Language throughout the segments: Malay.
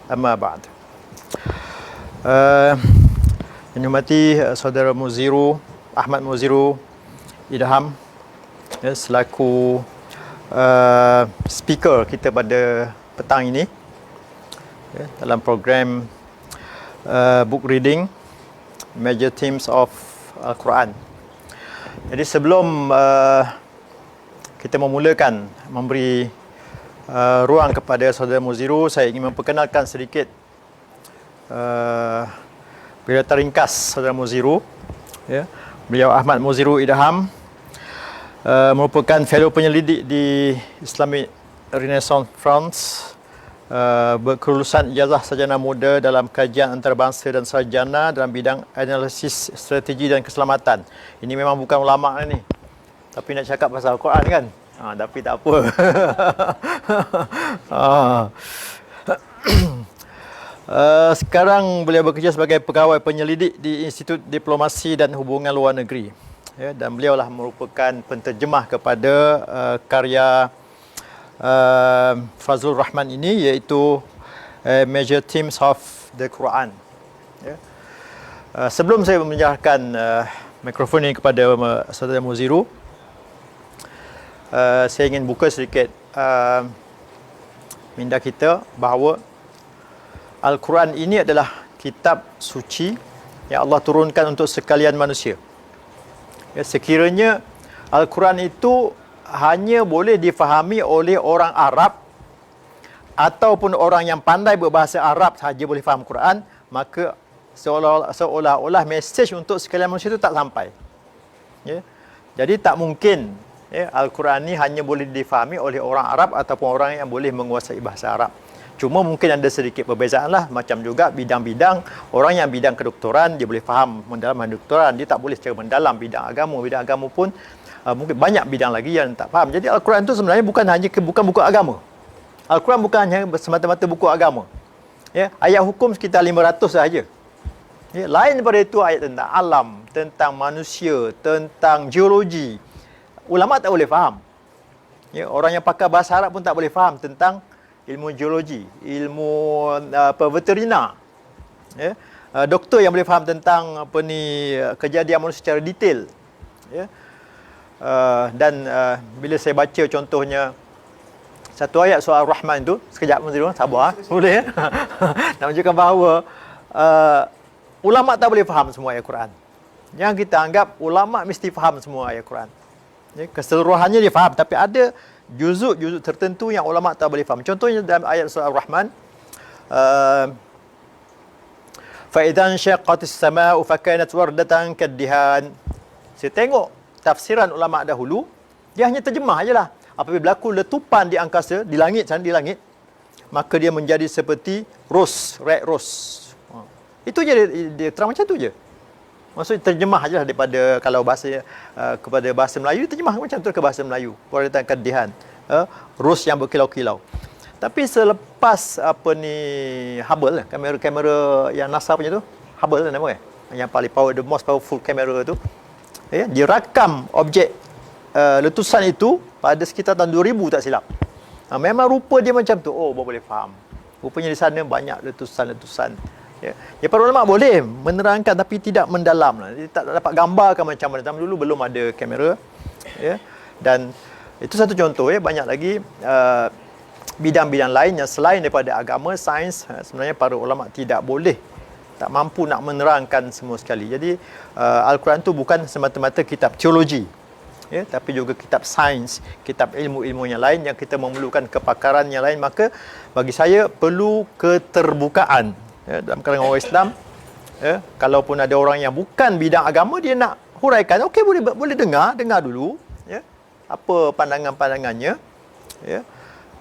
Amma ba'd. Yang dihormati saudara Muziru, Ahmad Muziru Idham, selaku speaker kita pada petang ini dalam program book reading Major Themes of Al-Quran. Jadi sebelum kita memulakan memberi ruang kepada saudara Muziru, saya ingin memperkenalkan sedikit biodata ringkas saudara Muziru. Beliau Ahmad Muziru Idham, merupakan fellow penyelidik di Islamic Renaissance France, berkelulusan ijazah sarjana muda dalam kajian antarabangsa dan sarjana dalam bidang analisis strategi dan keselamatan. Ini memang bukan ulama ni, tapi nak cakap pasal Al-Quran kan. Tapi tak apa. Sekarang beliau bekerja sebagai pegawai penyelidik di Institut Diplomasi dan Hubungan Luar Negeri. Dan beliau lah merupakan penterjemah kepada karya Fazlur Rahman ini, iaitu Major Themes of the Quran. Sebelum saya menyerahkan mikrofon ini kepada saudara Muziru, saya ingin buka sedikit minda kita bahawa Al-Quran ini adalah kitab suci yang Allah turunkan untuk sekalian manusia. Sekiranya Al-Quran itu hanya boleh difahami oleh orang Arab ataupun orang yang pandai berbahasa Arab sahaja boleh faham Quran, maka seolah-olah mesej untuk sekalian manusia itu tak sampai. Jadi tak mungkin Al-Quran ni hanya boleh difahami oleh orang Arab ataupun orang yang boleh menguasai bahasa Arab. Cuma mungkin ada sedikit perbezaan lah. Macam juga bidang-bidang, orang yang bidang kedoktoran dia boleh faham mendalam kedoktoran, dia tak boleh secara mendalam bidang agama. Bidang agama pun mungkin banyak bidang lagi yang tak faham. Jadi Al-Quran itu sebenarnya bukan buku agama. Al-Quran bukan hanya semata-mata buku agama. Ayat hukum sekitar 500 sahaja. Lain daripada itu ayat tentang alam, tentang manusia, tentang geologi. Ulama tak boleh faham. Orang yang pakar bahasa Arab pun tak boleh faham tentang ilmu geologi, ilmu veterina. Doktor yang boleh faham tentang kejadian manusia secara detail. Dan bila saya baca contohnya satu ayat surah Ar-Rahman tu, sekejap Muziru, sabar boleh nak menunjukkan bahawa ulama tak boleh faham semua ayat Quran. Yang kita anggap ulama mesti faham semua ayat Quran. Keseluruhannya dia faham, tapi ada juzuk-juzuk tertentu yang ulama tak boleh faham. Contohnya dalam ayat surah Ar-Rahman, fa idzan syaqqatis samaa'u fakanat wardatan kaddihan. Saya tengok tafsiran ulama dahulu, dia hanya terjemah ajalah. Apabila berlaku letupan di angkasa, di langit sana, di langit, maka dia menjadi seperti red rose. Itu je dia terang macam tu je. Maksudnya terjemah aja daripada, kalau bahasa kepada bahasa Melayu, terjemah macam tu ke bahasa Melayu. Wardatan kaddihan. Rose yang berkilau-kilau. Tapi selepas Hubble, kamera yang NASA punya tu, Hubble nama kan? Yang paling the most powerful kamera tu. Dia rakam objek letusan itu pada sekitar tahun 2000 tak silap. Memang rupa dia macam tu. Oh, boleh faham. Rupanya di sana banyak letusan-letusan. Para ulama boleh menerangkan tapi tidak mendalam. Dia tak dapat gambarkan macam mana. Zaman dulu belum ada kamera. Dan itu satu contoh. Banyak lagi bidang-bidang lain yang selain daripada agama, sains, sebenarnya para ulama tak mampu nak menerangkan semua sekali. Jadi Al-Quran tu bukan semata-mata kitab teologi, tapi juga kitab sains, kitab ilmu-ilmu yang lain yang kita memerlukan kepakaran yang lain. Maka bagi saya perlu keterbukaan dalam kalangan orang Islam. Kalaupun ada orang yang bukan bidang agama, dia nak huraikan, okey, boleh dengar dulu, apa pandangan-pandangannya.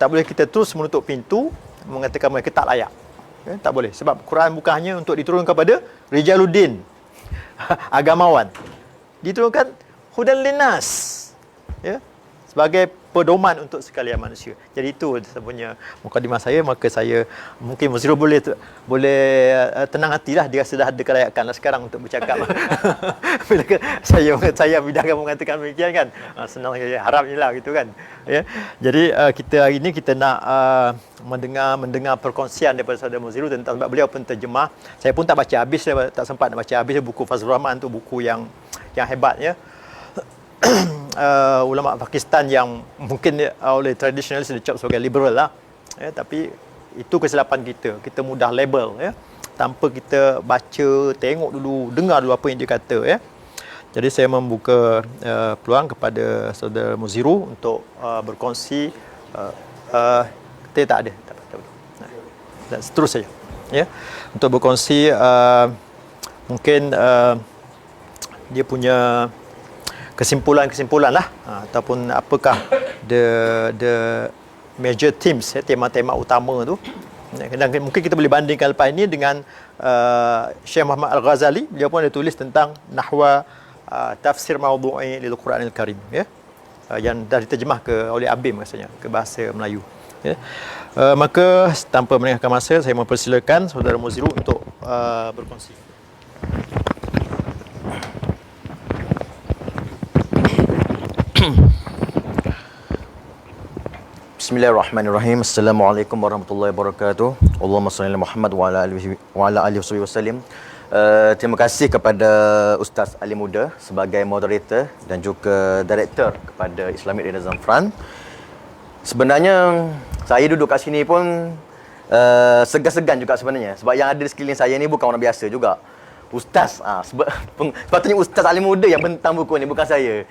Tak boleh kita terus menutup pintu mengatakan mereka tak layak. Tak boleh, sebab Quran bukan hanya untuk diturunkan kepada Rijaluddin, agamawan. Diturunkan hudan linnas, sebagai pedoman untuk sekalian manusia. Jadi itu saya punya mukadimah saya. Maka saya mungkin Muzirul boleh tenang hatilah, dia sudah ada kelayakan lah sekarang untuk bercakap. Bila saya bidang mengatakan demikian kan, senang saja, harapnya lah gitu kan. Ya. Jadi kita hari ini kita nak mendengar perkongsian daripada saudara Muzirul tentang, sebab beliau pun terjemah. Saya pun tak baca habis, saya tak sempat nak baca habis buku Fazlur Rahman tu, buku yang hebat ya. Ulama Pakistan yang mungkin oleh tradisionalis dicap sebagai liberal lah ya, tapi itu kesilapan kita mudah label ya, tanpa kita baca, tengok dulu, dengar dulu apa yang dia kata ya. Jadi saya membuka peluang kepada saudara Muzirul untuk berkongsi. Tak ada. Dan terus saja ya, untuk berkongsi mungkin dia punya kesimpulan lah, ataupun apakah the major themes ya, tema-tema utama tu. Dan mungkin kita boleh bandingkan lepas ini dengan Syekh Muhammad Al-Ghazali. Dia pun ada tulis tentang nahwa tafsir mawdu'i lil Quranil Karim ya, yang dah diterjemah oleh Abim rasanya ke bahasa Melayu ya. Maka tanpa melengahkan masa, saya mempersilakan saudara Muzirul untuk berkongsi. Bismillahirrahmanirrahim. Assalamualaikum warahmatullahi wabarakatuh. Allahumma salli ala Muhammad wa ala alihi wasallam. Terima kasih kepada Ustaz Ali Muda sebagai moderator dan juga director kepada Islamic Radar Zamfran. Sebenarnya saya duduk kat sini pun segan-segan juga sebenarnya, sebab yang ada di sekeliling saya ni bukan orang biasa juga. Ustaz, sepatutnya Ustaz Ali Muda yang bentang buku ni, bukan saya.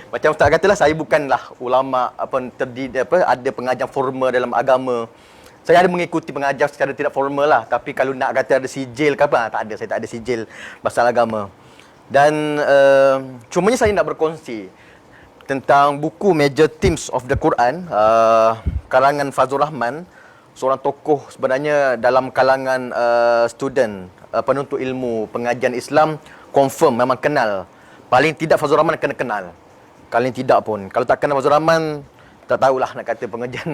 Macam Ustaz katalah, saya bukanlah ulama ada pengajar formal dalam agama. Saya ada mengikuti pengajar secara tidak formal lah, tapi kalau nak kata ada sijil ke apa, tak ada, saya tak ada sijil pasal agama. Dan cumanya saya nak berkongsi tentang buku Major Themes of the Quran, karangan Fazlur Rahman, seorang tokoh sebenarnya dalam kalangan student, penuntut ilmu pengajian Islam, confirm memang kenal. Paling tidak Fazlur Rahman kena kenal. Paling tidak pun, kalau tak kenal Fazlur Rahman, tak tahulah nak kata pengajian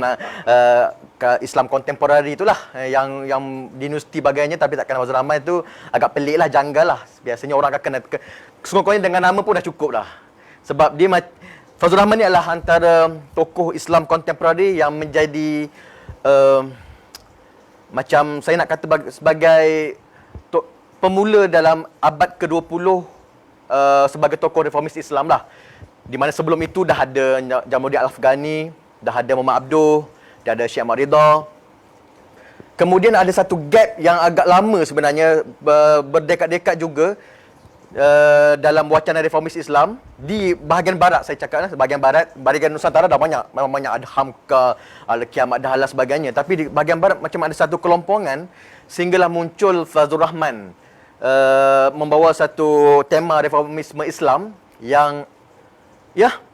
Islam kontemporari itulah yang di universiti bagainya, tapi tak kenal Fazlur Rahman itu agak pelik lah, janggal lah. Biasanya orang akan kenal, sungguhnya dengan nama pun dah cukup lah. Sebab dia, Fazlur Rahman ni adalah antara tokoh Islam kontemporari yang menjadi macam saya nak kata sebagai pemula dalam abad ke-20 sebagai tokoh reformis Islam lah. Di mana sebelum itu dah ada Jamaluddin Al-Afghani, dah ada Muhammad Abduh, dah ada Syekh Ahmad Ridha. Kemudian ada satu gap yang agak lama sebenarnya, berdekad-dekad juga, dalam wacana reformis Islam di bahagian barat. Saya cakap bahagian barat, bahagian Nusantara dah memang banyak, ada Hamka, Al-Qiyamat Dahlan sebagainya. Tapi di bahagian barat macam ada satu kelompongan, sehinggalah muncul Fazlur Rahman membawa satu tema reformisme Islam yang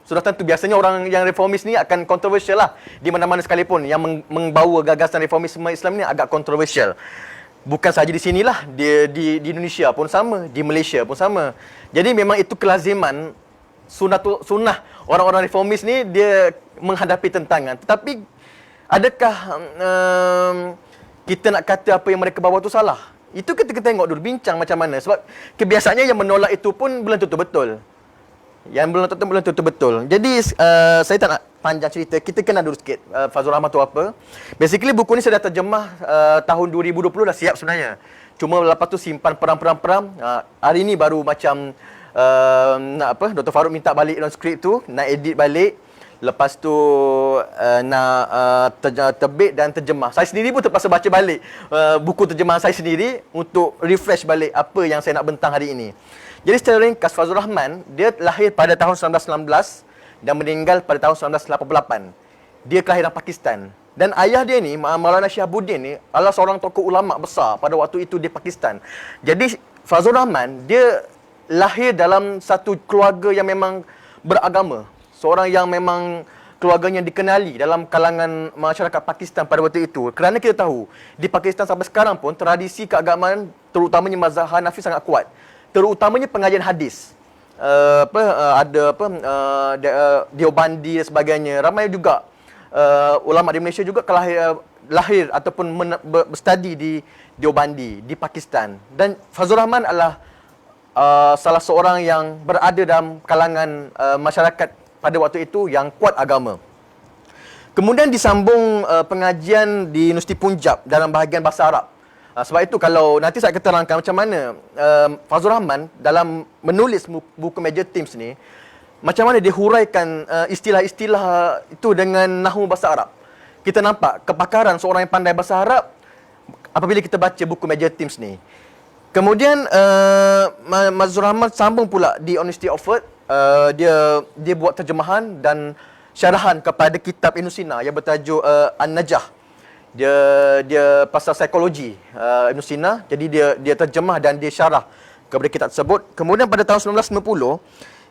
sudah tentu biasanya orang yang reformis ni akan kontroversial lah, di mana-mana sekalipun yang membawa gagasan reformisme Islam ni agak kontroversial. Bukan sahaja di sinilah, di Indonesia pun sama, di Malaysia pun sama. Jadi memang itu kelaziman sunnah orang-orang reformis ni, dia menghadapi tentangan. Tetapi adakah kita nak kata apa yang mereka bawa tu salah? Itu kita tengok dulu, bincang macam mana. Sebab kebiasaannya yang menolak itu pun belum tentu betul. Yang belum tentu betul. Jadi saya tak nak panjang cerita, kita kenal dulu sikit Fazlur Rahman tu apa. Basically buku ni saya dah terjemah tahun 2020, dah siap sebenarnya. Cuma lepas tu simpan perang. Hari ni baru macam Dr. Farouk minta balik skrip tu, nak edit balik. Lepas tu nak terbit dan terjemah. Saya sendiri pun terpaksa baca balik buku terjemahan saya sendiri untuk refresh balik apa yang saya nak bentang hari ini. Jadi secara ringkas, Fazlur Rahman dia lahir pada tahun 1919 dan meninggal pada tahun 1988. Dia kelahiran Pakistan. Dan ayah dia ni, Maulana Syihabuddin ni, adalah seorang tokoh ulama besar pada waktu itu di Pakistan. Jadi Fazlur Rahman dia lahir dalam satu keluarga yang memang beragama. Seorang yang memang keluarganya dikenali dalam kalangan masyarakat Pakistan pada waktu itu. Kerana kita tahu, di Pakistan sampai sekarang pun tradisi keagamaan, terutamanya mazhab Hanafi sangat kuat. Terutamanya pengajian hadis. Deobandi dan sebagainya. Ramai juga ulama di Malaysia juga lahir ataupun berstudi di Deobandi di Pakistan. Dan Fazlur Rahman adalah salah seorang yang berada dalam kalangan masyarakat pada waktu itu yang kuat agama. Kemudian disambung pengajian di Universiti Punjab dalam bahagian bahasa Arab. Sebab itu kalau nanti saya akan terangkan macam mana Fazlur Rahman dalam menulis buku Major Themes ni, macam mana dia huraikan istilah-istilah itu dengan nahwu bahasa Arab. Kita nampak kepakaran seorang yang pandai bahasa Arab apabila kita baca buku Major Themes ni. Kemudian Fazlur Rahman sambung pula di University of Oxford. Dia buat terjemahan dan syarahan kepada kitab Ibn Sina yang bertajuk An-Najah. Dia pasal psikologi Ibn Sina. Jadi dia terjemah dan dia syarah kepada kitab tersebut. Kemudian pada tahun 1990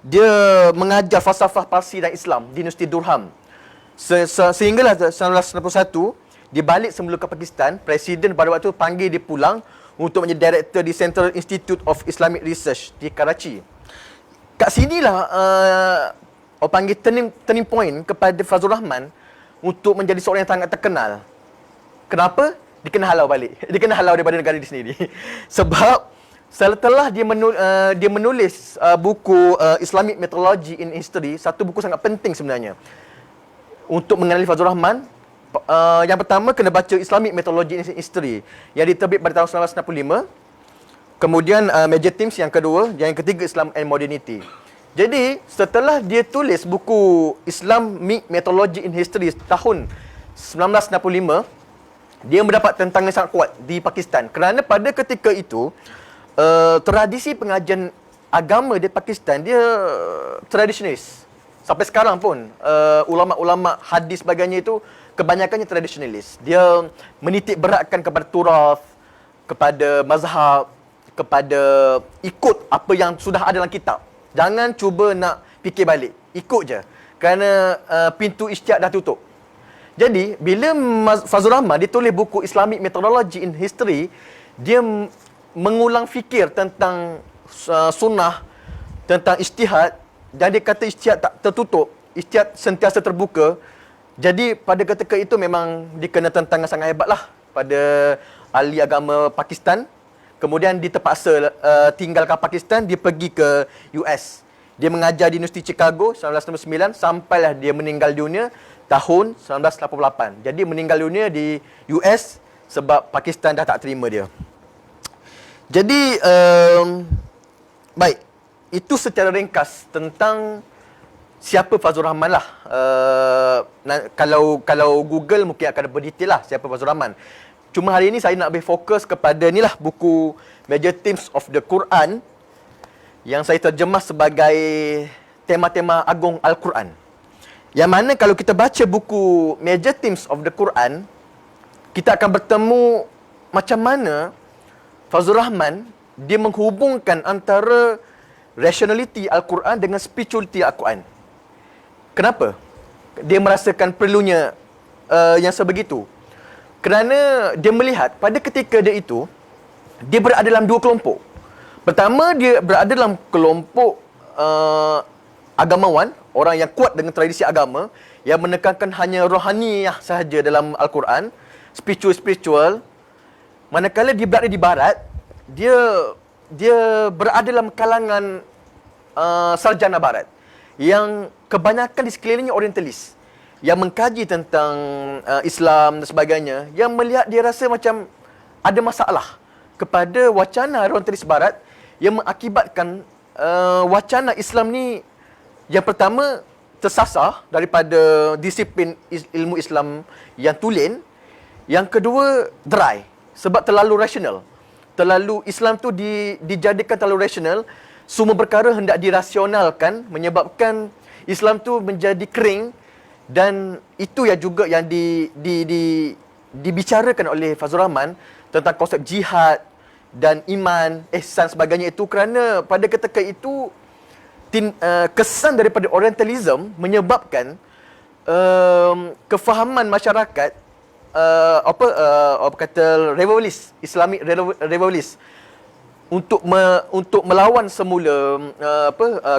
dia mengajar falsafah Parsi dan Islam di Universiti Durham. Sehinggalah 1991 dia balik semula ke Pakistan. Presiden pada waktu panggil dia pulang untuk menjadi director di Central Institute of Islamic Research di Karachi. Kat sinilah orang panggil turning point kepada Fazlur Rahman untuk menjadi seorang yang sangat terkenal. Kenapa? Dia kena halau balik. Dia kena halau daripada negara dia sendiri. Sebab setelah dia menulis buku Islamic Methodology in History, satu buku sangat penting sebenarnya untuk mengenali Fazlur Rahman. Yang pertama kena baca Islamic Methodology in History yang diterbit pada tahun 1965. Kemudian Major Themes yang kedua, yang ketiga Islam and Modernity. Jadi setelah dia tulis buku Islamic Methodology in History tahun 1965, dia mendapat tentangan sangat kuat di Pakistan kerana pada ketika itu tradisi pengajian agama di Pakistan dia tradisionalis. Sampai sekarang pun ulama-ulama hadis sebagainya itu kebanyakannya tradisionalis. Dia menitik beratkan kepada turaf, kepada mazhab, kepada ikut apa yang sudah ada dalam kitab. Jangan cuba nak fikir balik, ikut je. Kerana pintu ijtihad dah tutup. Jadi, bila Fazlur Rahman dia tulis buku Islamic Methodology in History, dia mengulang fikir tentang sunnah, tentang ijtihad, dan dia kata ijtihad tak tertutup, ijtihad sentiasa terbuka. Jadi, pada ketika itu memang dikena tentangan sangat hebatlah pada ahli agama Pakistan. Kemudian dia terpaksa tinggalkan Pakistan, dia pergi ke US. Dia mengajar di Universiti Chicago 1999 sampailah dia meninggal dunia tahun 1988. Jadi meninggal dunia di US sebab Pakistan dah tak terima dia. Jadi baik, itu secara ringkas tentang siapa Fazlur Rahman lah. Kalau Google mungkin akan berdetail lah siapa Fazlur Rahman. Cuma hari ini saya nak lebih fokus kepada ni lah buku Major Themes of the Quran yang saya terjemah sebagai tema-tema agung Al-Quran. Yang mana kalau kita baca buku Major Themes of the Quran, kita akan bertemu macam mana Fazlur Rahman dia menghubungkan antara rationality Al-Quran dengan spirituality Al-Quran. Kenapa? Dia merasakan perlunya yang sebegitu. Kerana dia melihat pada ketika dia itu, dia berada dalam dua kelompok. Pertama, dia berada dalam kelompok agamawan, orang yang kuat dengan tradisi agama, yang menekankan hanya rohaniyah sahaja dalam Al-Quran, spiritual. Manakala dia berada di barat, dia berada dalam kalangan sarjana barat yang kebanyakan di sekelilingnya orientalis, yang mengkaji tentang Islam dan sebagainya, yang melihat dia rasa macam ada masalah kepada wacana orientalis barat yang mengakibatkan wacana Islam ni yang pertama tersasar daripada disiplin ilmu Islam yang tulen, yang kedua dry sebab terlalu rasional. Terlalu Islam tu dijadikan terlalu rasional, semua perkara hendak dirasionalkan, menyebabkan Islam tu menjadi kering. Dan itu yang juga yang dibicarakan oleh Fazlur Rahman tentang konsep jihad dan iman, ihsan sebagainya itu, kerana pada ketika itu kesan daripada orientalism menyebabkan kefahaman masyarakat revivalist, Islamic revivalist untuk melawan semula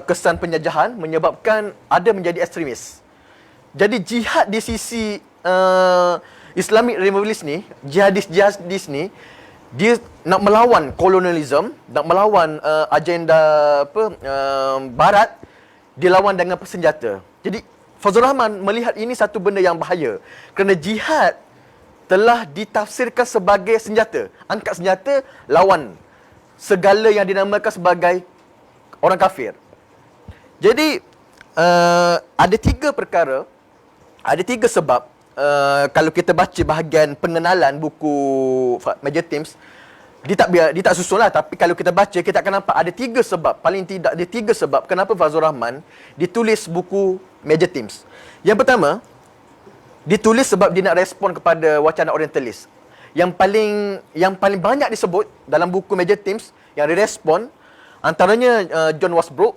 kesan penjajahan menyebabkan ada menjadi ekstremis. Jadi jihad di sisi Islamic Revivalist ni, jihadis ni, dia nak melawan kolonialisme, nak melawan agenda barat, dilawan dengan bersenjata. Jadi Fazlur Rahman melihat ini satu benda yang bahaya kerana jihad telah ditafsirkan sebagai senjata. Angkat senjata lawan segala yang dinamakan sebagai orang kafir. Jadi ada tiga perkara, ada tiga sebab. Kalau kita baca bahagian pengenalan buku Major Themes, dia tak susun lah, tapi kalau kita baca kita akan nampak ada tiga sebab, paling tidak ada tiga sebab kenapa Fazlur Rahman ditulis buku Major Themes. Yang pertama, ditulis sebab dia nak respon kepada wacana orientalis. Yang paling banyak disebut dalam buku Major Themes yang direspon antaranya John Wasbrook,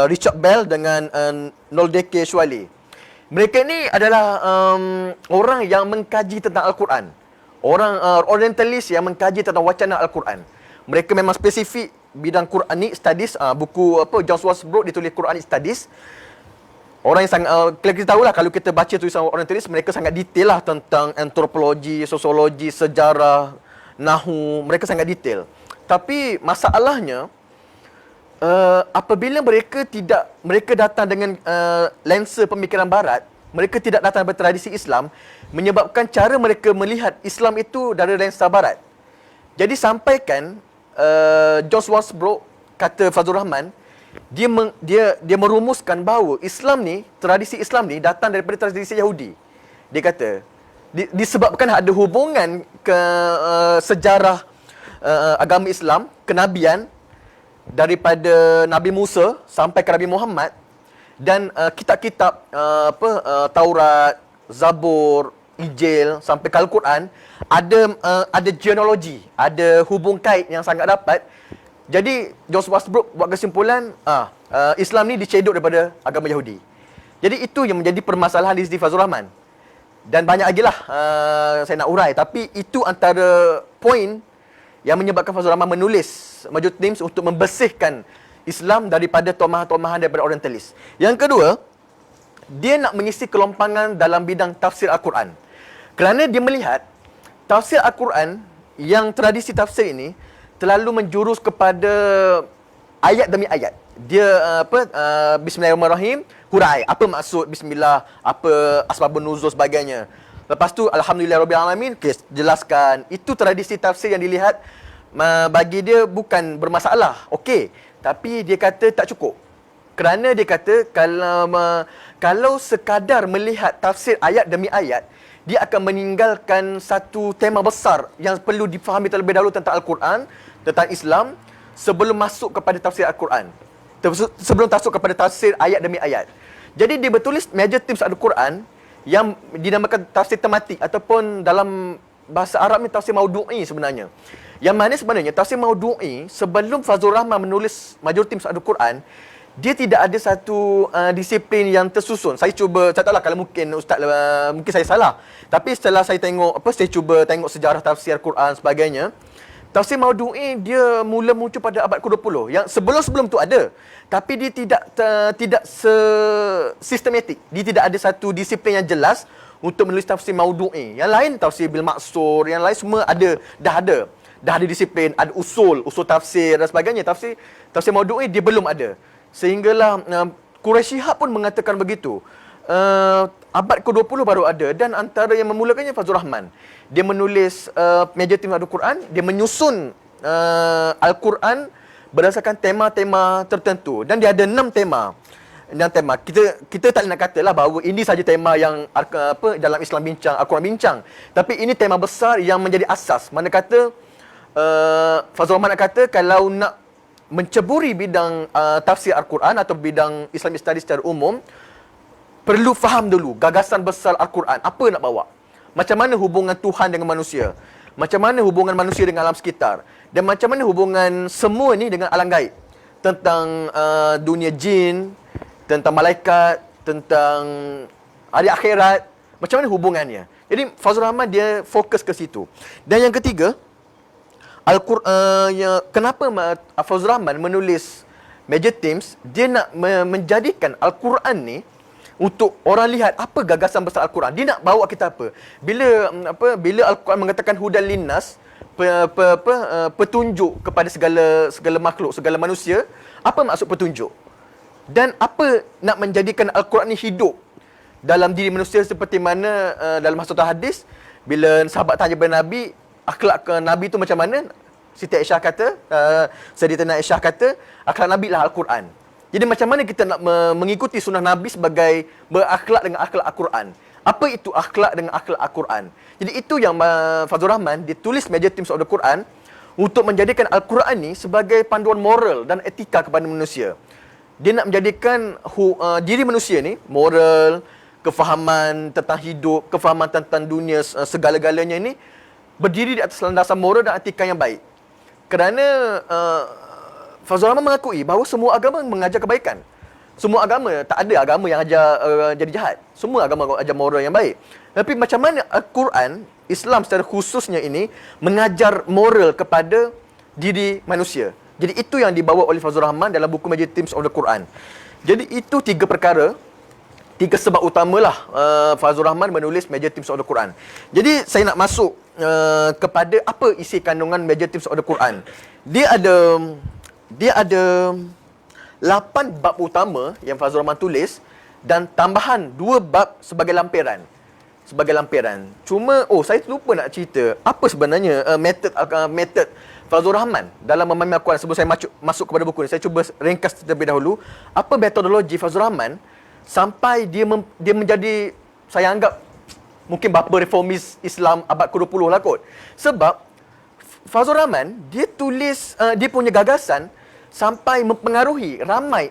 Richard Bell dengan Noldeke Schwally. Mereka ni adalah orang yang mengkaji tentang Al-Quran. Orang orientalis yang mengkaji tentang wacana Al-Quran. Mereka memang spesifik bidang Quranic Studies. Buku John Wasbrook ditulis Quranic Studies. Orang yang sangat, kita tahulah kalau kita baca tulisan orientalis, mereka sangat detail lah tentang antropologi, sosiologi, sejarah, nahu. Mereka sangat detail. Tapi masalahnya, apabila mereka datang dengan lensa pemikiran barat, mereka tidak datang dari tradisi Islam, menyebabkan cara mereka melihat Islam itu dari lensa barat. Jadi sampaikan John Wasbrook kata Fazlur Rahman, dia merumuskan bahawa Islam ni, tradisi Islam ni datang daripada tradisi Yahudi. Dia kata disebabkan ada hubungan ke sejarah agama Islam, kenabian daripada Nabi Musa sampai ke Nabi Muhammad, dan kitab-kitab Taurat, Zabur, Injil sampai ke Al-Quran ada genealogi, ada hubung kait yang sangat rapat. Jadi John Wasbrook buat kesimpulan Islam ni dicedok daripada agama Yahudi. Jadi itu yang menjadi permasalahan di sisi Fazlur Rahman. Dan banyak lagi lah saya nak urai, tapi itu antara poin yang menyebabkan Fazlur Rahman menulis Major Themes untuk membersihkan Islam daripada tomahan-tomahan daripada orientalis. Yang kedua, dia nak mengisi kelompangan dalam bidang tafsir Al-Quran. Kerana dia melihat tafsir Al-Quran yang tradisi tafsir ini terlalu menjurus kepada ayat demi ayat. Dia Bismillahirrahmanirrahim, hurai apa maksud bismillah, apa asbabun nuzul sebagainya. Lepas tu alhamdulillahirabbil jelaskan. Itu tradisi tafsir yang dilihat bagi dia bukan bermasalah. Okey, tapi dia kata tak cukup. Kerana dia kata kalau sekadar melihat tafsir ayat demi ayat, dia akan meninggalkan satu tema besar yang perlu difahami terlebih dahulu tentang Al-Quran, tentang Islam, sebelum masuk kepada tafsir Al-Quran. Sebelum masuk kepada tafsir ayat demi ayat. Jadi dia bertulis Major Themes Al-Quran yang dinamakan tafsir tematik, ataupun dalam bahasa Arab ni tafsir maudu'i sebenarnya. Yang mana sebenarnya tafsir maudu'i, sebelum Fazlur Rahman menulis Major Themes Al-Quran, dia tidak ada satu disiplin yang tersusun. Saya tak tahulah kalau mungkin Ustaz, mungkin saya salah. Tapi setelah saya tengok, saya cuba tengok sejarah tafsir Al-Quran sebagainya, tafsir maudu'i dia mula muncul pada abad ke-20. Yang sebelum-sebelum tu ada. Tapi dia tidak sistematik. Dia tidak ada satu disiplin yang jelas untuk menulis tafsir maudu'i. Yang lain tafsir bil maksur, yang lain semua dah ada disiplin, ada usul tafsir dan sebagainya. Tafsir maudu'i dia belum ada. Sehinggalah Quraisy Shihab pun mengatakan begitu. Abad ke-20 baru ada, dan antara yang memulakannya Fazlur Rahman. Dia menulis Major Themes Al-Quran, dia menyusun Al-Quran berdasarkan tema-tema tertentu, dan dia ada 6 tema. Kita tak nak katalah bahawa ini saja tema yang dalam Islam bincang, Al-Quran bincang, tapi ini tema besar yang menjadi asas. Mana kata Fazlur Rahman nak kata kalau nak menceburi bidang tafsir Al-Quran atau bidang Islamic Studies secara umum, perlu faham dulu gagasan besar Al-Quran, apa nak bawa. Macam mana hubungan Tuhan dengan manusia, macam mana hubungan manusia dengan alam sekitar, dan macam mana hubungan semua ni dengan alam gaib. Tentang dunia jin, tentang malaikat, tentang hari akhirat, macam mana hubungannya. Jadi Fazlur Rahman dia fokus ke situ. Dan yang ketiga, kenapa Fazlur Rahman menulis Major Themes, dia nak menjadikan Al-Quran ni untuk orang lihat apa gagasan besar Al-Quran. Dia nak bawa kita apa? Bila Al-Quran mengatakan hudan linnas, petunjuk kepada segala makhluk, segala manusia, apa maksud petunjuk? Dan apa nak menjadikan Al-Quran ni hidup dalam diri manusia, seperti mana dalam satu hadis bila sahabat tanya kepada Nabi, akhlak ke Nabi tu macam mana? Siti Aisyah kata, Sayyidatina Aisyah kata, akhlak Nabi lah Al-Quran. Jadi macam mana kita nak mengikuti sunnah Nabi sebagai berakhlak dengan akhlak Al-Quran? Apa itu akhlak dengan akhlak Al-Quran? Jadi itu yang Fazlur Rahman ditulis Major Themes of the Quran untuk menjadikan Al-Quran ni sebagai panduan moral dan etika kepada manusia. Dia nak menjadikan diri manusia ni, moral, kefahaman tentang hidup, kefahaman tentang dunia, segala-galanya ni berdiri di atas landasan moral dan etika yang baik. Kerana Fazlur Rahman mengakui bahawa semua agama mengajar kebaikan. Semua agama, tak ada agama yang ajar jadi jahat. Semua agama ajar moral yang baik. Tapi macam mana Al-Quran, Islam secara khususnya ini, mengajar moral kepada diri manusia. Jadi itu yang dibawa oleh Fazlur Rahman dalam buku Major Themes of the Quran. Jadi itu tiga perkara, tiga sebab utamalah Fazlur Rahman menulis Major Themes of the Quran. Jadi saya nak masuk kepada apa isi kandungan Major Themes of the Quran. Dia ada 8 bab utama yang Fazlur Rahman tulis dan tambahan 2 bab sebagai lampiran. Cuma saya lupa nak cerita apa sebenarnya metod Fazlur Rahman dalam memahami Al-Quran. Sebelum saya masuk kepada buku ni, saya cuba ringkas terlebih dahulu apa metodologi Fazlur Rahman sampai dia menjadi, saya anggap mungkin bapa reformis Islam abad ke-20 lah kot. Sebab Fazlur Rahman dia tulis dia punya gagasan sampai mempengaruhi ramai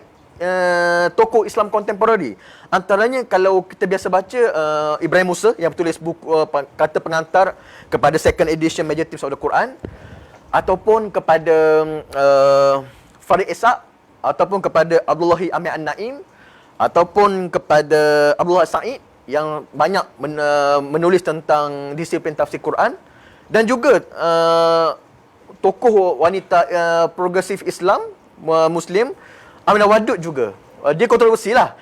tokoh Islam kontemporari. Antaranya kalau kita biasa baca Ibrahim Musa yang tulis buku kata pengantar kepada second edition Major Themes of the Quran, ataupun kepada Farid Ishaq, ataupun kepada Abdullahi Amir An-Naim, ataupun kepada Abdullah Sa'id yang banyak menulis tentang disiplin tafsir Quran, dan juga tokoh wanita progresif Islam Muslim Aminah Wadud juga. Dia kontroversi lah,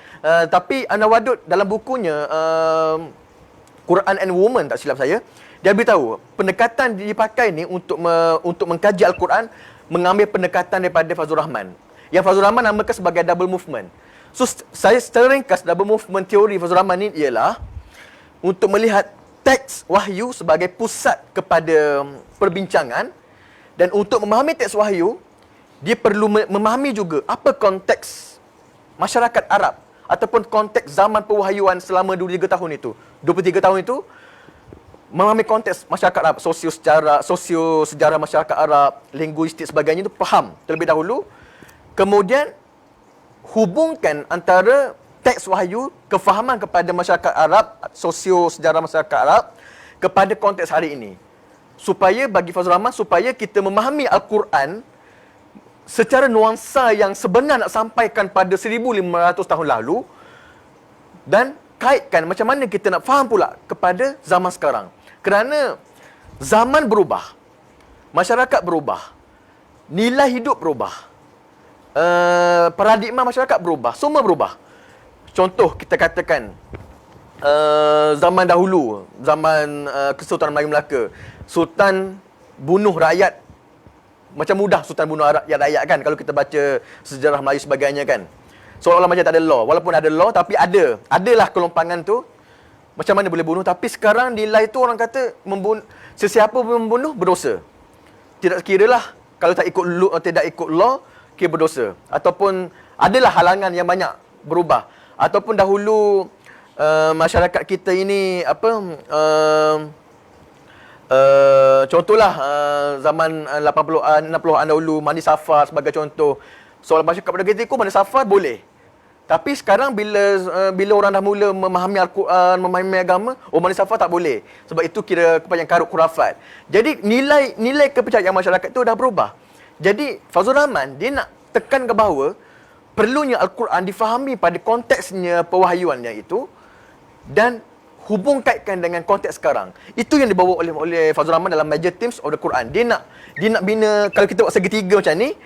tapi Aminah Wadud dalam bukunya Quran and Women, tak silap saya, dia beritahu pendekatan dipakai ni untuk mengkaji Al-Quran mengambil pendekatan daripada Fazlur Rahman, yang Fazlur Rahman namakan sebagai double movement. So saya secara ringkas, double movement teori Fazlur Rahman ni ialah untuk melihat teks wahyu sebagai pusat kepada perbincangan, dan untuk memahami teks wahyu dia perlu memahami juga apa konteks masyarakat Arab ataupun konteks zaman pewahyuan selama 23 tahun itu. 23 tahun itu memahami konteks masyarakat Arab, sosio-sejarah masyarakat Arab, linguistik sebagainya itu faham terlebih dahulu. Kemudian hubungkan antara teks wahyu, kefahaman kepada masyarakat Arab, sosio-sejarah masyarakat Arab kepada konteks hari ini. Supaya bagi Fazlur Rahman, supaya kita memahami Al-Quran secara nuansa yang sebenar nak sampaikan pada 1500 tahun lalu, dan kaitkan macam mana kita nak faham pula kepada zaman sekarang. Kerana zaman berubah, masyarakat berubah, nilai hidup berubah, paradigma masyarakat berubah, semua berubah. Contoh kita katakan zaman dahulu, zaman Kesultanan Melayu Melaka, Sultan bunuh rakyat. Macam mudah Sultan bunuh rakyat kan, kalau kita baca sejarah Melayu sebagainya kan. Seolah-olah macam tak ada law. Walaupun ada law, tapi adalah kelompangan tu. Macam mana boleh bunuh. Tapi sekarang nilai tu orang kata sesiapa pun membunuh berdosa. Tidak kira lah, kalau tak ikut law, kira berdosa. Ataupun adalah halangan yang banyak berubah. Ataupun dahulu masyarakat kita ini contohlah zaman 80-an, 60-an dahulu, mandi safar sebagai contoh. Soal masyarakat pada ketika itu mandi safar boleh. Tapi sekarang bila orang dah mula memahami Al-Quran, memahami agama, mandi safar tak boleh. Sebab itu kira kepada yang karut khurafat. Jadi nilai kepercayaan masyarakat itu dah berubah. Jadi Fazlur Rahman dia nak tekan ke bahawa perlunya Al-Quran difahami pada konteksnya pewahyuannya itu, dan hubung kaitkan dengan konteks sekarang. Itu yang dibawa oleh Fazlur Rahman dalam Major Themes of the Quran. Dia nak bina, kalau kita buat segitiga macam ni,